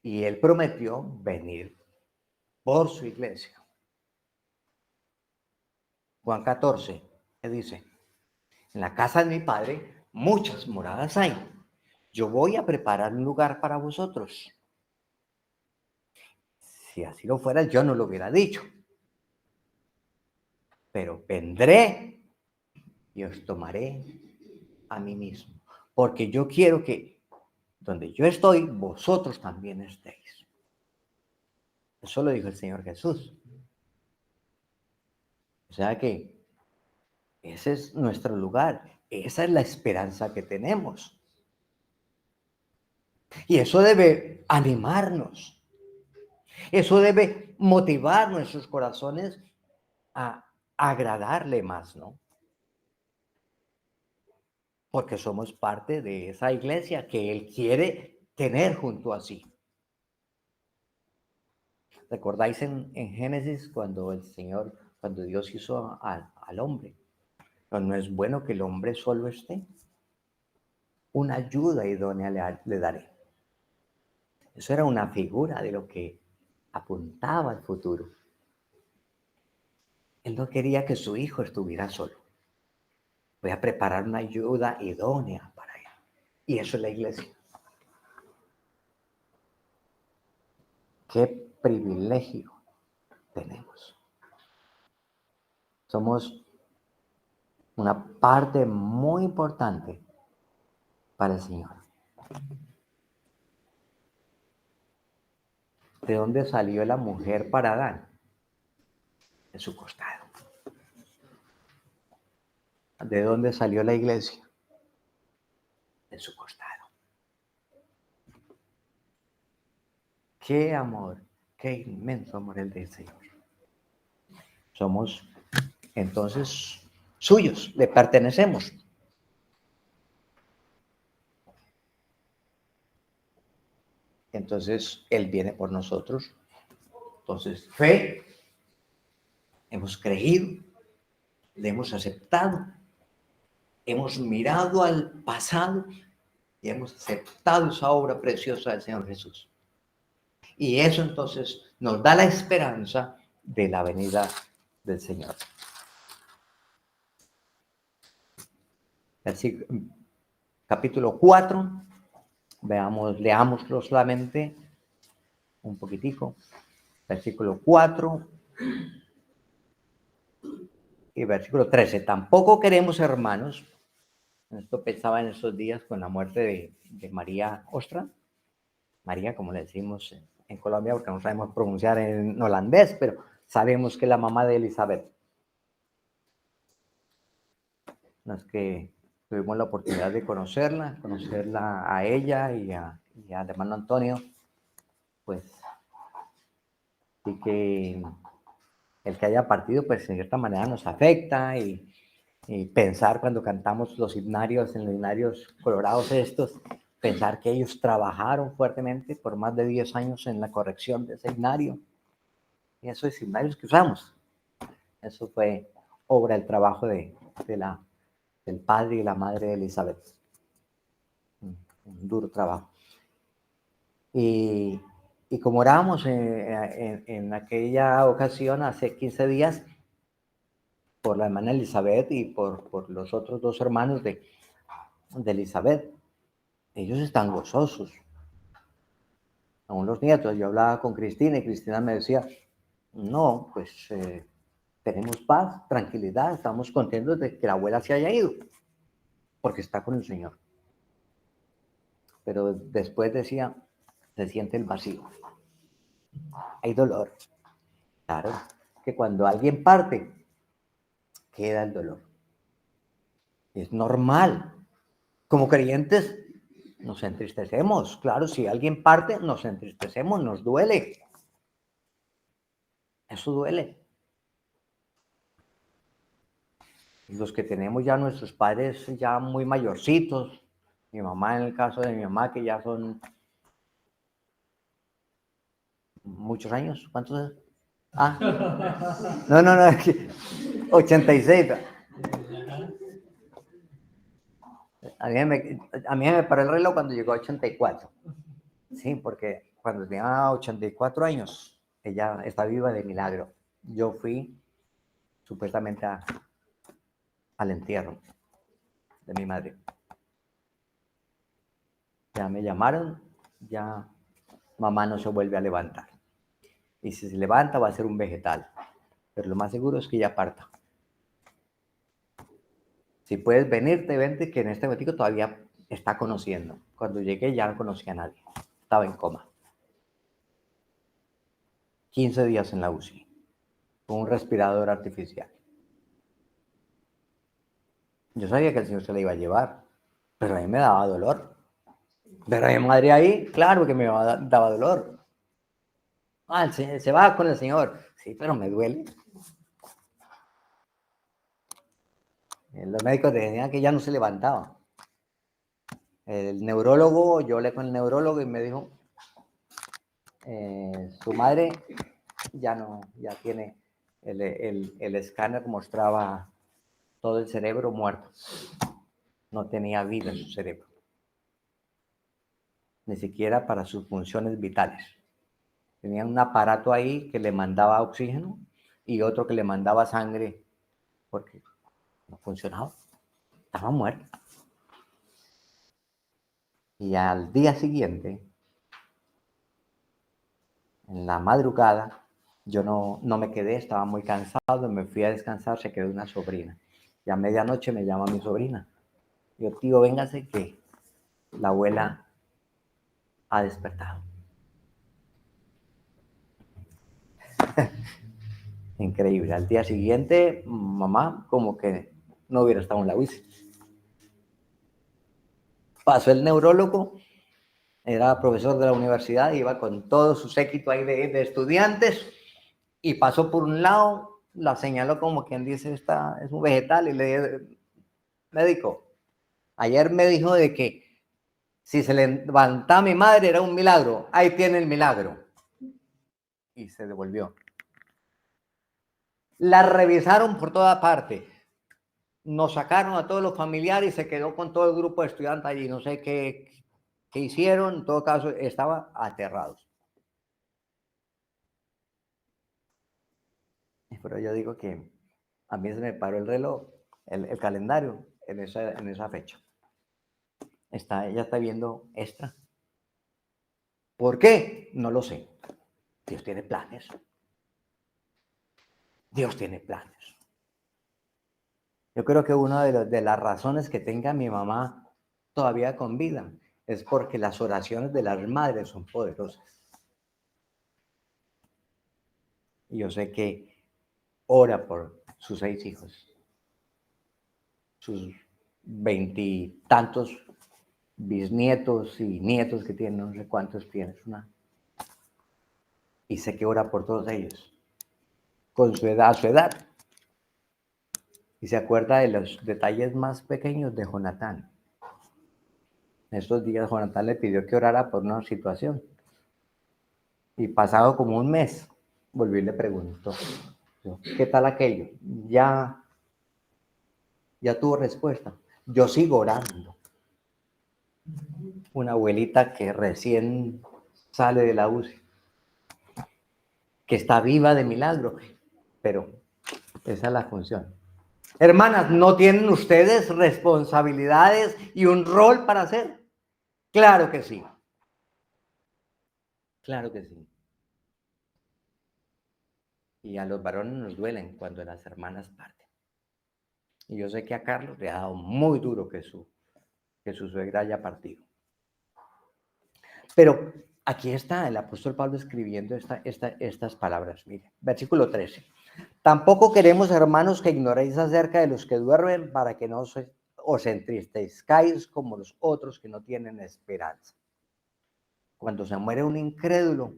Y Él prometió venir por su iglesia. Juan 14, ¿qué dice? En la casa de mi Padre muchas moradas hay. Yo voy a preparar un lugar para vosotros. Si así lo fuera, yo no lo hubiera dicho. Pero vendré y os tomaré a mí mismo. Porque yo quiero que donde yo estoy, vosotros también estéis. Eso lo dijo el Señor Jesús. O sea que ese es nuestro lugar. Esa es la esperanza que tenemos. Y eso debe animarnos. Eso debe motivar nuestros corazones a agradarle más, ¿no? Porque somos parte de esa iglesia que Él quiere tener junto a sí. ¿Recordáis en Génesis cuando cuando Dios hizo al hombre? No es bueno que el hombre solo esté. Una ayuda idónea le daré. Eso era una figura de lo que apuntaba al futuro. Él no quería que su hijo estuviera solo. Voy a preparar una ayuda idónea para él. Y eso es la iglesia. Qué privilegio tenemos. Somos una parte muy importante para el Señor. ¿De dónde salió la mujer para Adán? De su costado. ¿De dónde salió la iglesia? De su costado. Qué amor, qué inmenso amor el del Señor. Somos entonces suyos, le pertenecemos. Entonces Él viene por nosotros. Entonces, fe, hemos creído, le hemos aceptado, hemos mirado al pasado y hemos aceptado esa obra preciosa del Señor Jesús. Y eso entonces nos da la esperanza de la venida del Señor. Capítulo 4, leámoslo solamente un poquitico. Versículo 4 y versículo 13. Tampoco queremos, hermanos, esto pensaba en esos días con la muerte de María Ostra, María, como le decimos en Colombia, porque no sabemos pronunciar en holandés, pero sabemos que es la mamá de Elizabeth. Los que tuvimos la oportunidad de conocerla a ella y al hermano Antonio, pues sí que el que haya partido, pues en cierta manera nos afecta y pensar cuando cantamos los himnarios, en los himnarios colorados estos, pensar que ellos trabajaron fuertemente por más de 10 años en la corrección de ese himnario. Y esos himnarios que usamos, eso fue obra del trabajo del padre y la madre de Elizabeth. Un duro trabajo. Y como orábamos en aquella ocasión, hace 15 días, por la hermana Elizabeth y por los otros dos hermanos de Elizabeth, ellos están gozosos. aún los nietos. Yo hablaba con Cristina y Cristina me decía, no, pues tenemos paz, tranquilidad, estamos contentos de que la abuela se haya ido, porque está con el Señor. Pero después decía, se siente el vacío. Hay dolor. Claro, que cuando alguien parte, queda el dolor. Es normal. Como creyentes, nos entristecemos. Claro, si alguien parte, nos entristecemos, nos duele. Eso duele. Y los que tenemos ya nuestros padres ya muy mayorcitos, mi mamá, en el caso de mi mamá, que ya son muchos años. ¿Cuántos? Ah, no, 86. A mí me paró el reloj cuando llegó a 84. Sí, porque cuando tenía 84 años, ella está viva de milagro. Yo fui supuestamente al entierro de mi madre. Ya me llamaron, ya mamá no se vuelve a levantar. Y si se levanta va a ser un vegetal. Pero lo más seguro es que ya parta. Si puedes venirte, vente, que en este momento todavía está conociendo. Cuando llegué ya no conocía a nadie. Estaba en coma. 15 días en la UCI. Con un respirador artificial. Yo sabía que el Señor se la iba a llevar, pero a mí me daba dolor. Pero a mi madre ahí, claro que me daba dolor. Ah, se va con el Señor. Sí, pero me duele. Los médicos decían que ya no se levantaba. El neurólogo, yo hablé con el neurólogo y me dijo, su madre ya tiene, el escáner mostraba todo el cerebro muerto. No tenía vida en su cerebro. Ni siquiera para sus funciones vitales. Tenía un aparato ahí que le mandaba oxígeno y otro que le mandaba sangre porque no funcionaba. Estaba muerta. Y al día siguiente, en la madrugada, yo no me quedé, estaba muy cansado, me fui a descansar, se quedó una sobrina. Y a medianoche me llama mi sobrina. Yo, tío, véngase que la abuela ha despertado. Increíble. Al día siguiente, mamá como que no hubiera estado en la UCI. Pasó el neurólogo, era profesor de la universidad, iba con todo su séquito ahí de estudiantes y pasó por un lado, la señaló como quien dice, esta es un vegetal y le dijo, médico, ayer me dijo de que si se levantaba mi madre era un milagro, ahí tiene el milagro. Y se devolvió. La revisaron por toda parte. Nos sacaron a todos los familiares y se quedó con todo el grupo de estudiantes allí. No sé qué hicieron, en todo caso, estaban aterrados. Pero yo digo que a mí se me paró el reloj, el calendario en esa fecha. Ella está viendo extra. ¿Por qué? No lo sé. Dios tiene planes. Dios tiene planes. Yo creo que una de las razones que tenga mi mamá todavía con vida es porque las oraciones de las madres son poderosas. Y yo sé que ora por sus 6 hijos, sus 20 tantos bisnietos y nietos que tiene, no sé cuántos tienes, y sé que ora por todos ellos, con su edad, a su edad. Y se acuerda de los detalles más pequeños de Jonatán. En estos días Jonatán le pidió que orara por una situación. Y pasado como un mes, volvió y le preguntó, ¿qué tal aquello? Ya tuvo respuesta. Yo sigo orando. Una abuelita que recién sale de la UCI, que está viva de milagro, pero esa es la función. Hermanas, ¿no tienen ustedes responsabilidades y un rol para hacer? Claro que sí. Claro que sí. Y a los varones nos duelen cuando las hermanas parten. Y yo sé que a Carlos le ha dado muy duro que su suegra haya partido. Pero aquí está el apóstol Pablo escribiendo estas palabras. Mire, versículo 13. Tampoco queremos, hermanos, que ignoréis acerca de los que duermen para que no os entristezcáis como los otros que no tienen esperanza. Cuando se muere un incrédulo,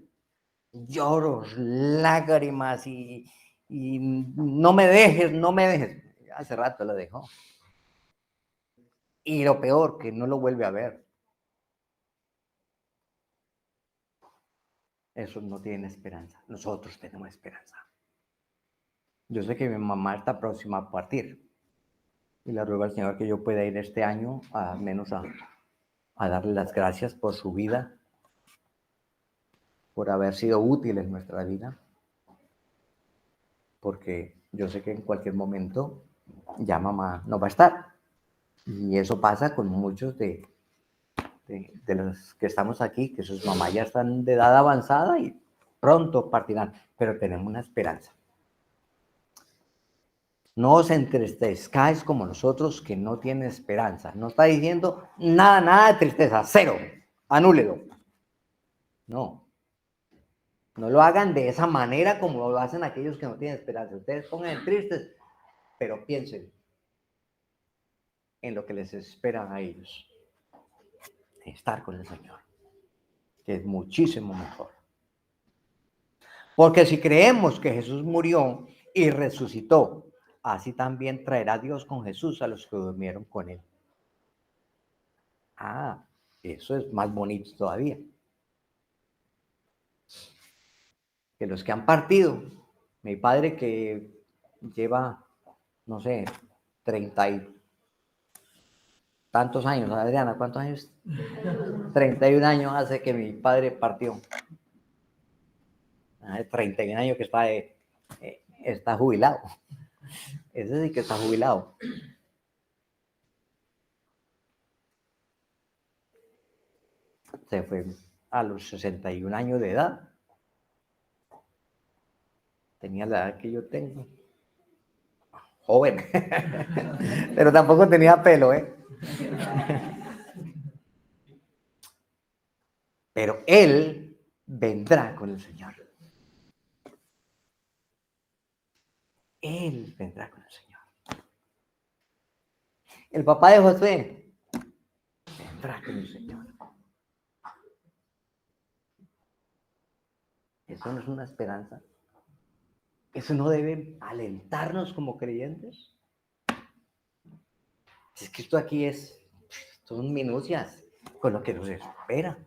lloros, lágrimas y no me dejes, no me dejes. Hace rato lo dejó. Y lo peor, que no lo vuelve a ver. Esos no tienen esperanza. Nosotros tenemos esperanza. Yo sé que mi mamá está próxima a partir. Y le ruego al Señor que yo pueda ir este año, al menos a darle las gracias por su vida, por haber sido útil en nuestra vida. Porque yo sé que en cualquier momento ya mamá no va a estar. Y eso pasa con muchos de los que estamos aquí, que sus mamás ya están de edad avanzada y pronto partirán, pero tenemos una esperanza. No os entristezcáis como nosotros que no tienen esperanza. No está diciendo nada de tristeza, cero, anúlelo. No lo hagan de esa manera como lo hacen aquellos que no tienen esperanza. Ustedes pongan tristes, pero piensen en lo que les espera a ellos. Estar con el Señor, que es muchísimo mejor. Porque si creemos que Jesús murió y resucitó, así también traerá Dios con Jesús a los que durmieron con él. Ah, eso es más bonito todavía. Que los que han partido, mi padre que lleva, no sé, 30 y tantos años, Adriana, ¿cuántos años? 31 años hace que mi padre partió. 31 años que está jubilado. Ese sí que está jubilado. Se fue a los 61 años de edad. Tenía la edad que yo tengo. Joven. Pero tampoco tenía pelo, ¿eh? Pero él vendrá con el Señor. Él vendrá con el Señor. El papá de Josué vendrá con el Señor. Eso no es una esperanza. Eso no debe alentarnos como creyentes. Es que esto aquí son minucias con lo que nos espera.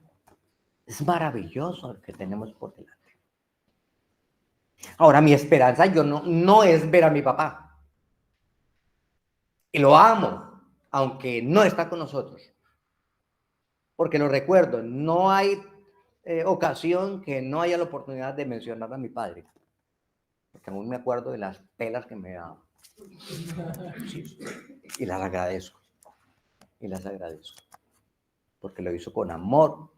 Es maravilloso lo que tenemos por delante. Ahora, mi esperanza no es ver a mi papá. Y lo amo, aunque no está con nosotros. Porque lo recuerdo, no hay ocasión que no haya la oportunidad de mencionar a mi padre. Porque aún me acuerdo de las pelas que me daba. Sí, y las agradezco. Porque lo hizo con amor.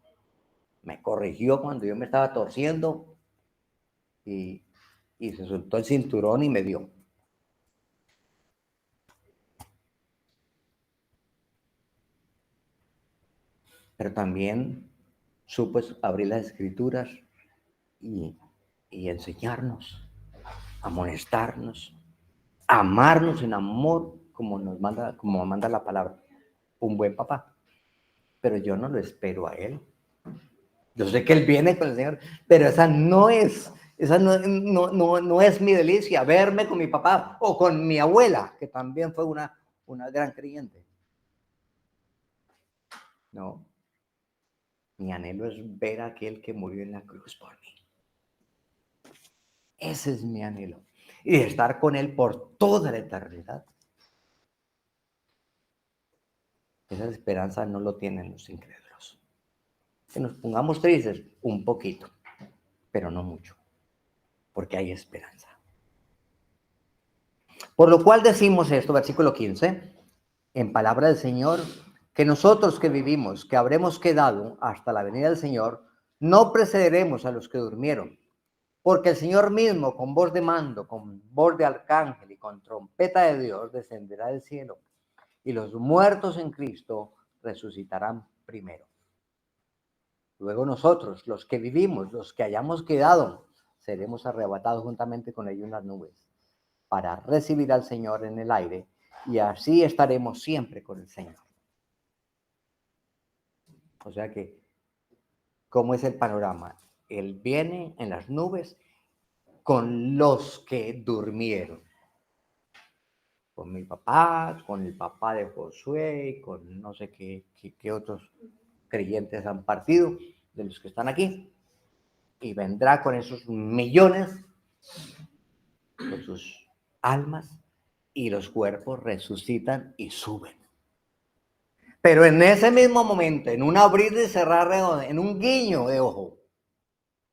Me corrigió cuando yo me estaba torciendo. Y se soltó el cinturón y me dio. Pero también supo abrir las escrituras y enseñarnos, amonestarnos, amarnos en amor como manda la palabra. Un buen papá. Pero yo no lo espero a él. Yo sé que él viene con el Señor, pero esa no es mi delicia, verme con mi papá o con mi abuela, que también fue una gran creyente. No. Mi anhelo es ver a aquel que murió en la cruz por mí. Ese es mi anhelo. Y de estar con él por toda la eternidad. Esa esperanza no lo tienen los incrédulos. Que nos pongamos tristes un poquito, pero no mucho, porque hay esperanza. Por lo cual decimos esto, versículo 15, en palabra del Señor, que nosotros que vivimos, que habremos quedado hasta la venida del Señor, no precederemos a los que durmieron, porque el Señor mismo, con voz de mando, con voz de arcángel y con trompeta de Dios, descenderá del cielo, y los muertos en Cristo resucitarán primero. Luego nosotros, los que vivimos, los que hayamos quedado, seremos arrebatados juntamente con ellos en las nubes, para recibir al Señor en el aire, y así estaremos siempre con el Señor. O sea que, ¿cómo es el panorama? Él viene en las nubes con los que durmieron. Con mi papá, con el papá de Josué, con no sé qué otros creyentes han partido de los que están aquí. Y vendrá con esos millones, con sus almas, y los cuerpos resucitan y suben. Pero en ese mismo momento, en un abrir y cerrar de ojo, en un guiño de ojo.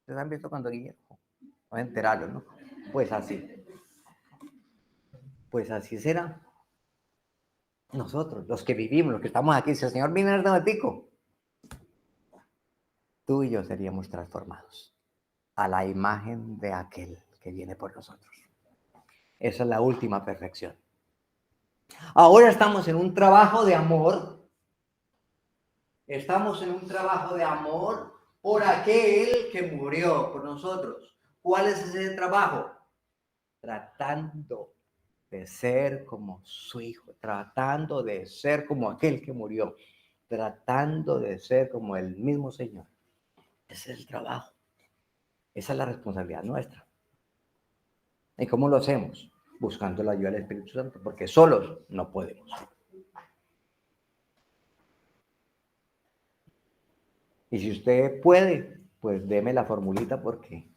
¿Ustedes han visto cuando guiño? No enterarlo, ¿no? Pues así. Pues así será. Nosotros, los que vivimos, los que estamos aquí, si el Señor viene de pico, tú y yo seríamos transformados a la imagen de aquel que viene por nosotros. Esa es la última perfección. Ahora estamos en un trabajo de amor. Estamos en un trabajo de amor por aquel que murió por nosotros. ¿Cuál es ese trabajo? Tratando de ser como su hijo, tratando de ser como aquel que murió, tratando de ser como el mismo Señor. Ese es el trabajo. Esa es la responsabilidad nuestra. ¿Y cómo lo hacemos? Buscando la ayuda del Espíritu Santo, porque solos no podemos. Y si usted puede, pues deme la formulita porque...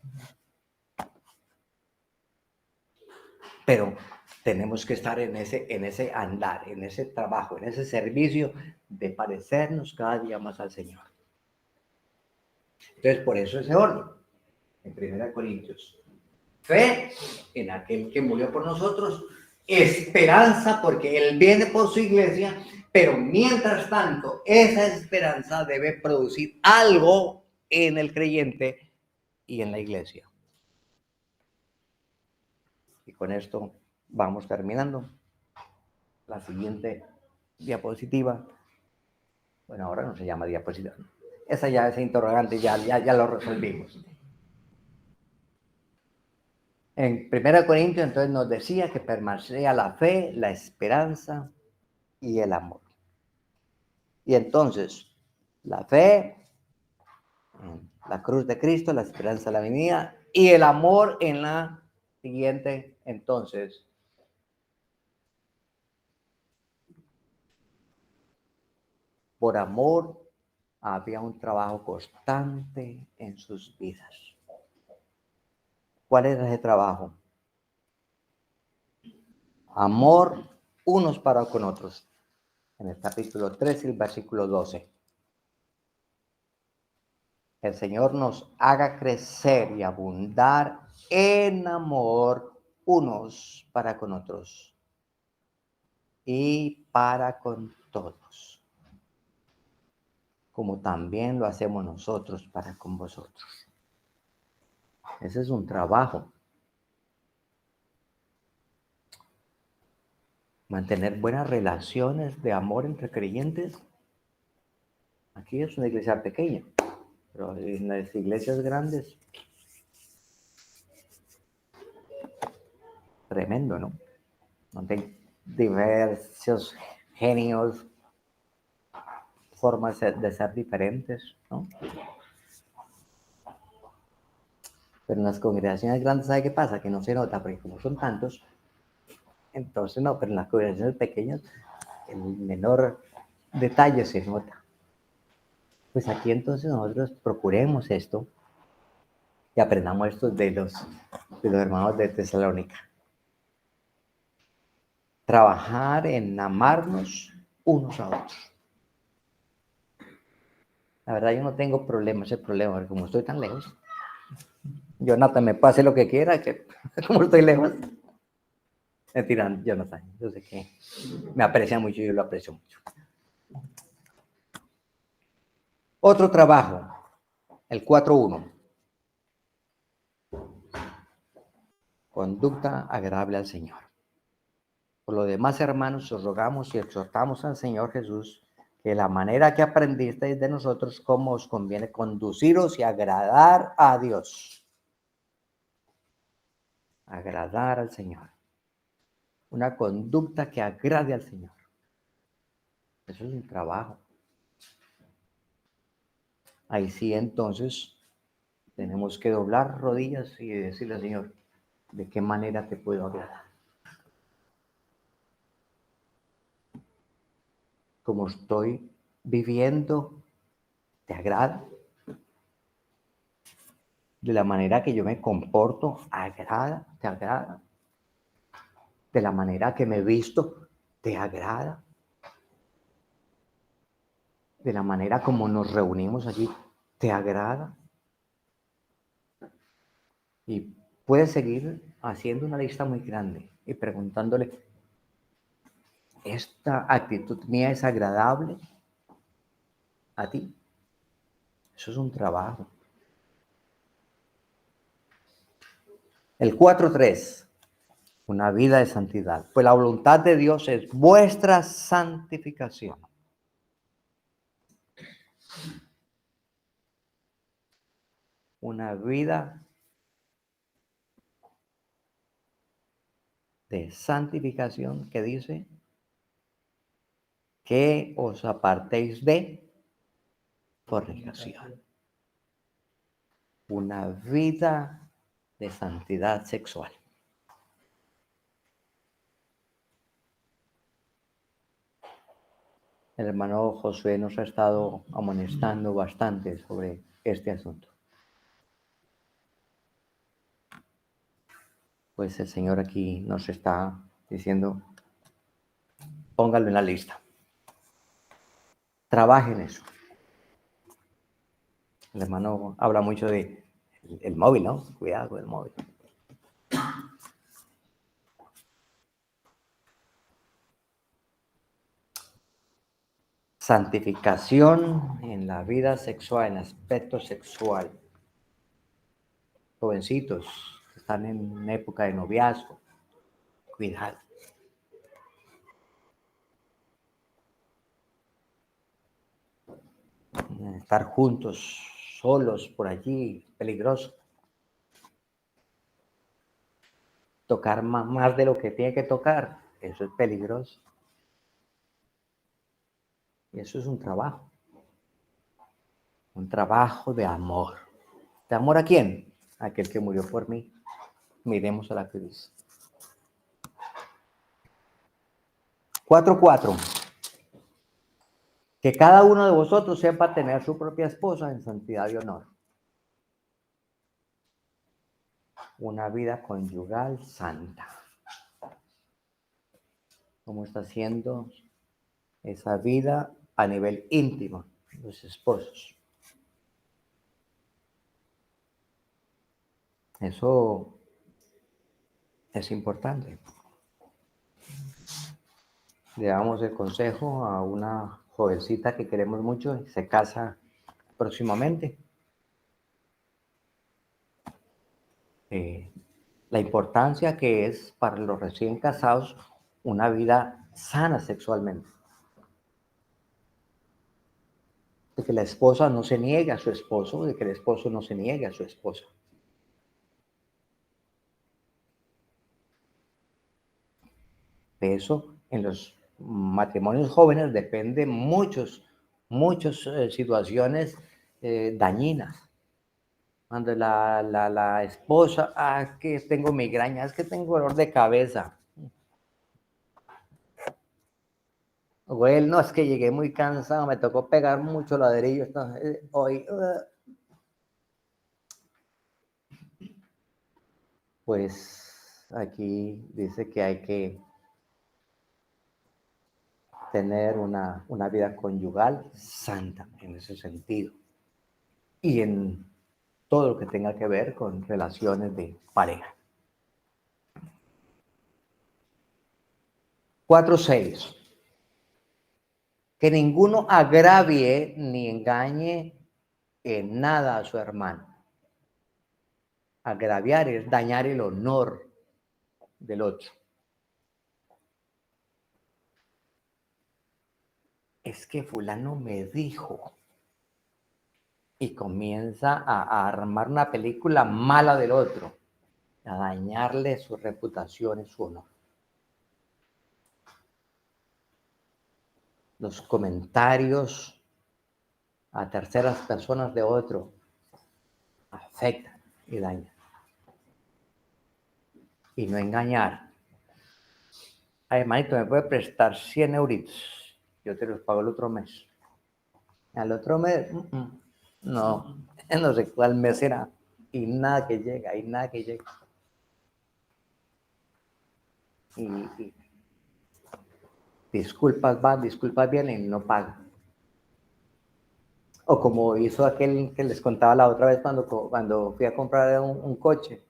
Pero tenemos que estar en ese andar, en ese trabajo, en ese servicio de parecernos cada día más al Señor. Entonces, por eso ese orden, en 1 Corintios. Fe en aquel que murió por nosotros, esperanza porque Él viene por su iglesia, pero mientras tanto, esa esperanza debe producir algo en el creyente y en la iglesia. Y con esto vamos terminando. La siguiente diapositiva. Bueno, ahora no se llama diapositiva. Esa ya, ese interrogante ya lo resolvimos. En 1 Corintios entonces nos decía que permanecía la fe, la esperanza y el amor. Y entonces, la fe, la cruz de Cristo, la esperanza de la venida y el amor en la siguiente, entonces, por amor había un trabajo constante en sus vidas. ¿Cuál era ese trabajo? Amor unos para con otros. En el capítulo 3 y el versículo 12. El Señor nos haga crecer y abundar en amor unos para con otros y para con todos, como también lo hacemos nosotros para con vosotros. Ese es un trabajo. Mantener buenas relaciones de amor entre creyentes. Aquí es una iglesia pequeña, pero en las iglesias grandes, tremendo, ¿no? Donde diversos genios, formas de ser diferentes, ¿no? Pero en las congregaciones grandes, ¿sabe qué pasa? Que no se nota, porque como son tantos, entonces no, pero en las congregaciones pequeñas, el menor detalle se nota. Pues aquí entonces nosotros procuremos esto y aprendamos esto de los hermanos de Tesalónica. Trabajar en amarnos unos a otros. La verdad yo no tengo problema, ese problema, porque como estoy tan lejos, Jonathan me pase lo que quiera, que como estoy lejos. Mentira, Jonathan, yo sé que me aprecia mucho y yo lo aprecio mucho. Otro trabajo, El 4.1. Conducta agradable al Señor. Por lo demás, hermanos, os rogamos y exhortamos al Señor Jesús que la manera que aprendisteis de nosotros, cómo os conviene conduciros y agradar a Dios. Agradar al Señor. Una conducta que agrade al Señor. Eso es un trabajo. Ahí sí, entonces, tenemos que doblar rodillas y decirle al Señor, ¿de qué manera te puedo agradar? Como estoy viviendo, ¿te agrada? De la manera que yo me comporto, ¿agrada? ¿Te agrada? De la manera que me visto, ¿te agrada? De la manera como nos reunimos allí, ¿te agrada? Y puedes seguir haciendo una lista muy grande y preguntándole, ¿esta actitud mía es agradable a ti? Eso es un trabajo. El 4.3, una vida de santidad. Pues la voluntad de Dios es vuestra santificación. Una vida de santificación que dice que os apartéis de fornicación. Una vida de santidad sexual. El hermano Josué nos ha estado amonestando bastante sobre este asunto. Pues el Señor aquí nos está diciendo, póngalo en la lista. Trabaje en eso. El hermano habla mucho de el móvil, ¿no? Cuidado con el móvil. Santificación en la vida sexual, en el aspecto sexual. Jovencitos que están en época de noviazgo, cuidado. Estar juntos, solos por allí, peligroso. Tocar más de lo que tiene que tocar, eso es peligroso. Y eso es un trabajo de amor. ¿De amor a quién? A aquel que murió por mí. Miremos a la cruz. 4.4. Que cada uno de vosotros sepa tener su propia esposa en santidad y honor. Una vida conyugal santa. ¿Cómo está siendo esa vida a nivel íntimo, los esposos? Eso es importante. Le damos el consejo a una jovencita que queremos mucho y se casa próximamente. La importancia que es para los recién casados una vida sana sexualmente. De que la esposa no se niegue a su esposo, de que el esposo no se niegue a su esposa. De eso, en los matrimonios jóvenes depende muchas situaciones dañinas. Cuando la esposa, es que tengo migraña, es que tengo dolor de cabeza. O él, no, es que llegué muy cansado, me tocó pegar mucho ladrillo. Entonces, hoy, pues aquí dice que hay que tener una vida conyugal santa en ese sentido. Y en todo lo que tenga que ver con relaciones de pareja. 4.6. Que ninguno agravie ni engañe en nada a su hermano. Agraviar es dañar el honor del otro. Es que fulano me dijo. Y comienza a armar una película mala del otro, a dañarle su reputación y su honor. Los comentarios a terceras personas de otro afectan y dañan. Y no engañar. Ay, hermanito, ¿me puede prestar 100 euritos? Yo te los pago el otro mes. Al otro mes, no sé cuál mes será. Y nada que llega, y nada que llega. Y disculpas van, disculpas vienen y no pagan. O como hizo aquel que les contaba la otra vez cuando fui a comprar un coche.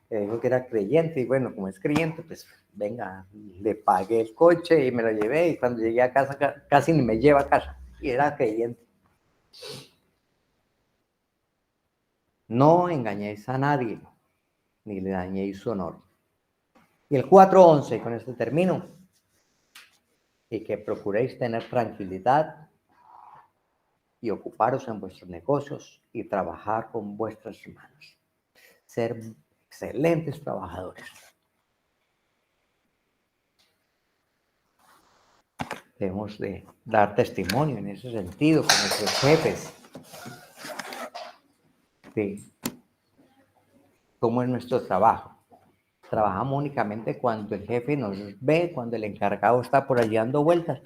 Dijo que era creyente y bueno, como es creyente, pues venga, le pagué el coche y me lo llevé y cuando llegué a casa casi ni me lleva a casa y era creyente. No engañéis a nadie, ni le dañéis su honor. Y el 4:11, con esto termino, y que procuréis tener tranquilidad y ocuparos en vuestros negocios y trabajar con vuestras manos. Ser excelentes trabajadores. Debemos de dar testimonio en ese sentido con nuestros jefes de cómo es nuestro trabajo. Trabajamos únicamente cuando el jefe nos ve, cuando el encargado está por allí dando vueltas,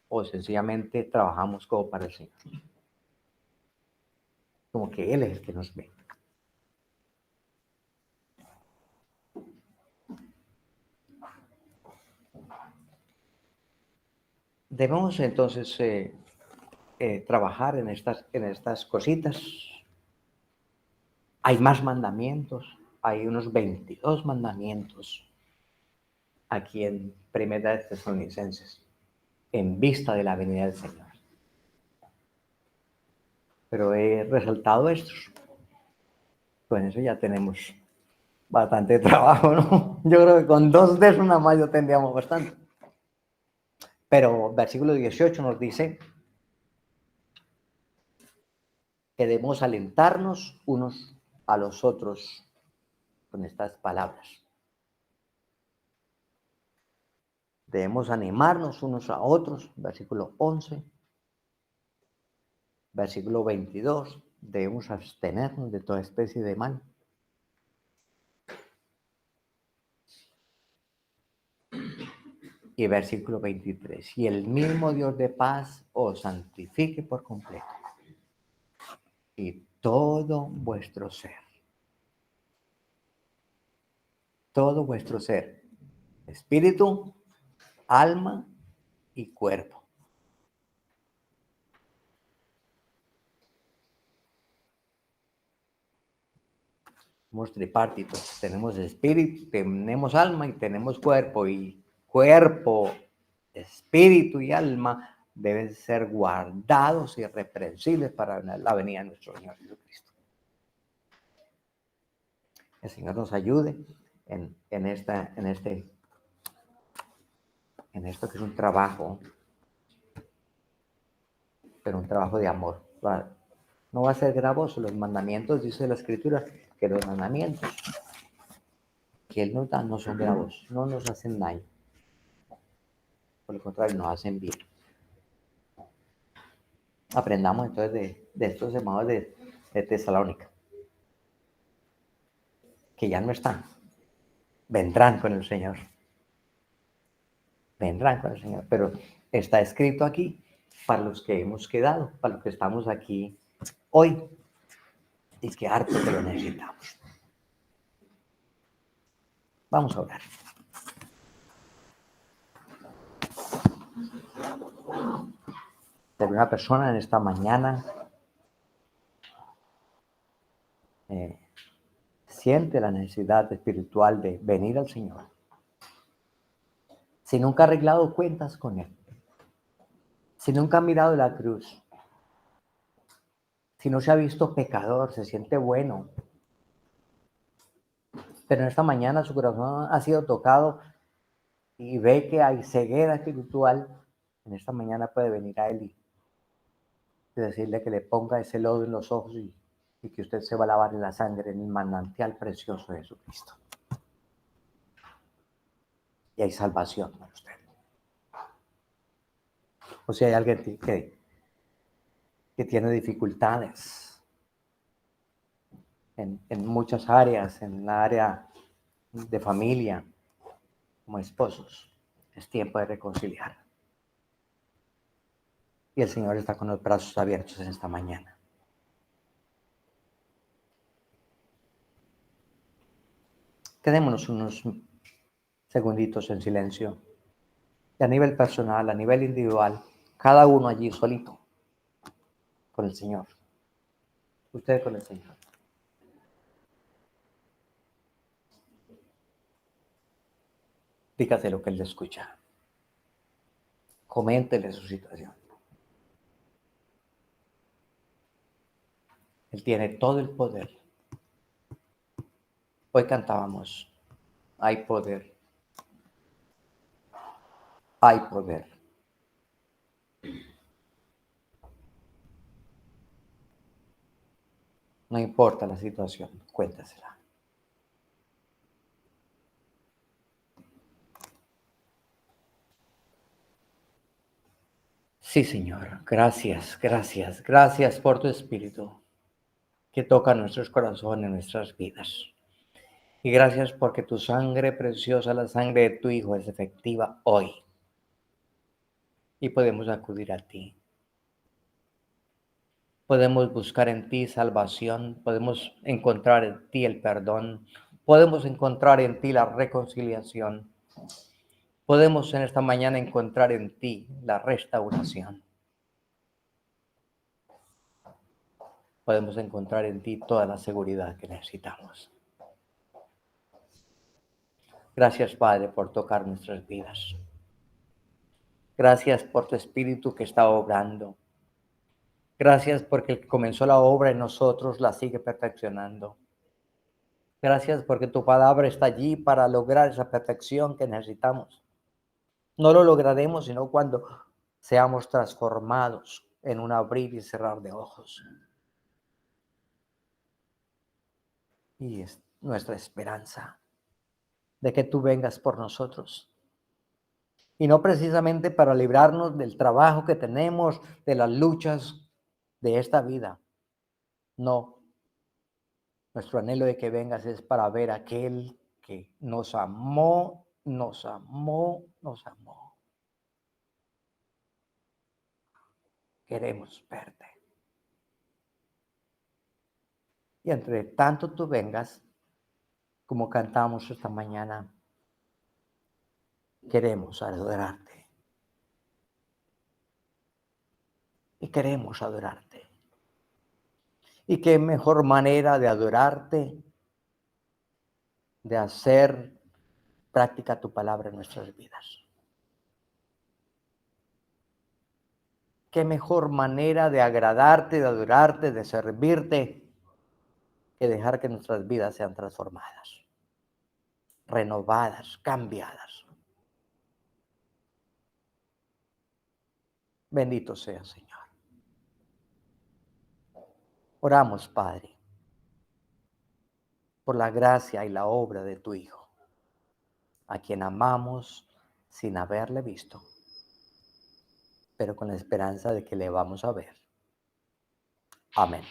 o sencillamente trabajamos como para el Señor. Como que Él es el que nos ve. Debemos entonces trabajar en estas cositas. Hay más mandamientos, hay unos 22 mandamientos aquí en Primera de Tesalonicenses, en vista de la venida del Señor. Pero he resaltado estos. Con eso ya tenemos bastante trabajo, ¿no? Yo creo que con 2 de esos nada más ya tendríamos bastante. Pero versículo 18 nos dice que debemos alentarnos unos a los otros con estas palabras. Debemos animarnos unos a otros, versículo 11. Versículo 22, debemos abstenernos de toda especie de mal. Y versículo 23, y el mismo Dios de paz os santifique por completo. Y todo vuestro ser, espíritu, alma y cuerpo. Somos tripartitos, tenemos espíritu, tenemos alma y tenemos cuerpo, y cuerpo, espíritu y alma deben ser guardados y irreprensibles para la venida de nuestro Señor Jesucristo. El Señor nos ayude en esto que es un trabajo, pero un trabajo de amor. No va a ser gravoso. Los mandamientos, dice la Escritura, que los mandamientos que Él nos da no son gravosos, no nos hacen daño. Por el contrario, nos hacen bien. Aprendamos entonces de estos hermanos de Tesalónica, que ya no están. Vendrán con el Señor. Vendrán con el Señor. Pero está escrito aquí para los que hemos quedado, para los que estamos aquí hoy. Y que harto que lo necesitamos. Vamos a orar. Si una persona en esta mañana siente la necesidad espiritual de venir al Señor, si nunca ha arreglado cuentas con Él, si nunca ha mirado la cruz, Si no se ha visto pecador, se siente bueno. Pero en esta mañana su corazón ha sido tocado y ve que hay ceguera espiritual. En esta mañana puede venir a Él y decirle que le ponga ese lodo en los ojos y que usted se va a lavar en la sangre, en el manantial precioso de Jesucristo. Y hay salvación para usted. O si hay alguien que tiene dificultades en muchas áreas, en la área de familia, como esposos, es tiempo de reconciliar. Y el Señor está con los brazos abiertos en esta mañana. Quedémonos unos segunditos en silencio. Y a nivel personal, a nivel individual, cada uno allí solito, con el Señor. Usted con el Señor. Dígase lo que Él le escucha. Coméntele su situación. Él tiene todo el poder. Hoy cantábamos, hay poder. Hay poder. No importa la situación, cuéntasela. Sí, Señor, gracias, gracias, gracias por tu Espíritu que toca nuestros corazones, nuestras vidas. Y gracias porque tu sangre preciosa, la sangre de tu Hijo, es efectiva hoy. Y podemos acudir a ti. Podemos buscar en ti salvación, podemos encontrar en ti el perdón, podemos encontrar en ti la reconciliación. Podemos en esta mañana encontrar en ti la restauración. Podemos encontrar en ti toda la seguridad que necesitamos. Gracias, Padre, por tocar nuestras vidas. Gracias por tu Espíritu que está obrando. Gracias porque el que comenzó la obra en nosotros la sigue perfeccionando. Gracias porque tu palabra está allí para lograr esa perfección que necesitamos. No lo lograremos sino cuando seamos transformados en un abrir y cerrar de ojos. Y es nuestra esperanza de que tú vengas por nosotros. Y no precisamente para librarnos del trabajo que tenemos, de las luchas de esta vida. No. Nuestro anhelo de que vengas es para ver a aquel que nos amó, nos amó, nos amó. Queremos verte. Y entre tanto tú vengas, como cantamos esta mañana, queremos adorarte. Y queremos adorarte. Y qué mejor manera de adorarte, de hacer práctica tu palabra en nuestras vidas. Qué mejor manera de agradarte, de adorarte, de servirte, que dejar que nuestras vidas sean transformadas, renovadas, cambiadas. Bendito sea, Señor. Oramos, Padre, por la gracia y la obra de tu Hijo, a quien amamos sin haberle visto, pero con la esperanza de que le vamos a ver. Amén.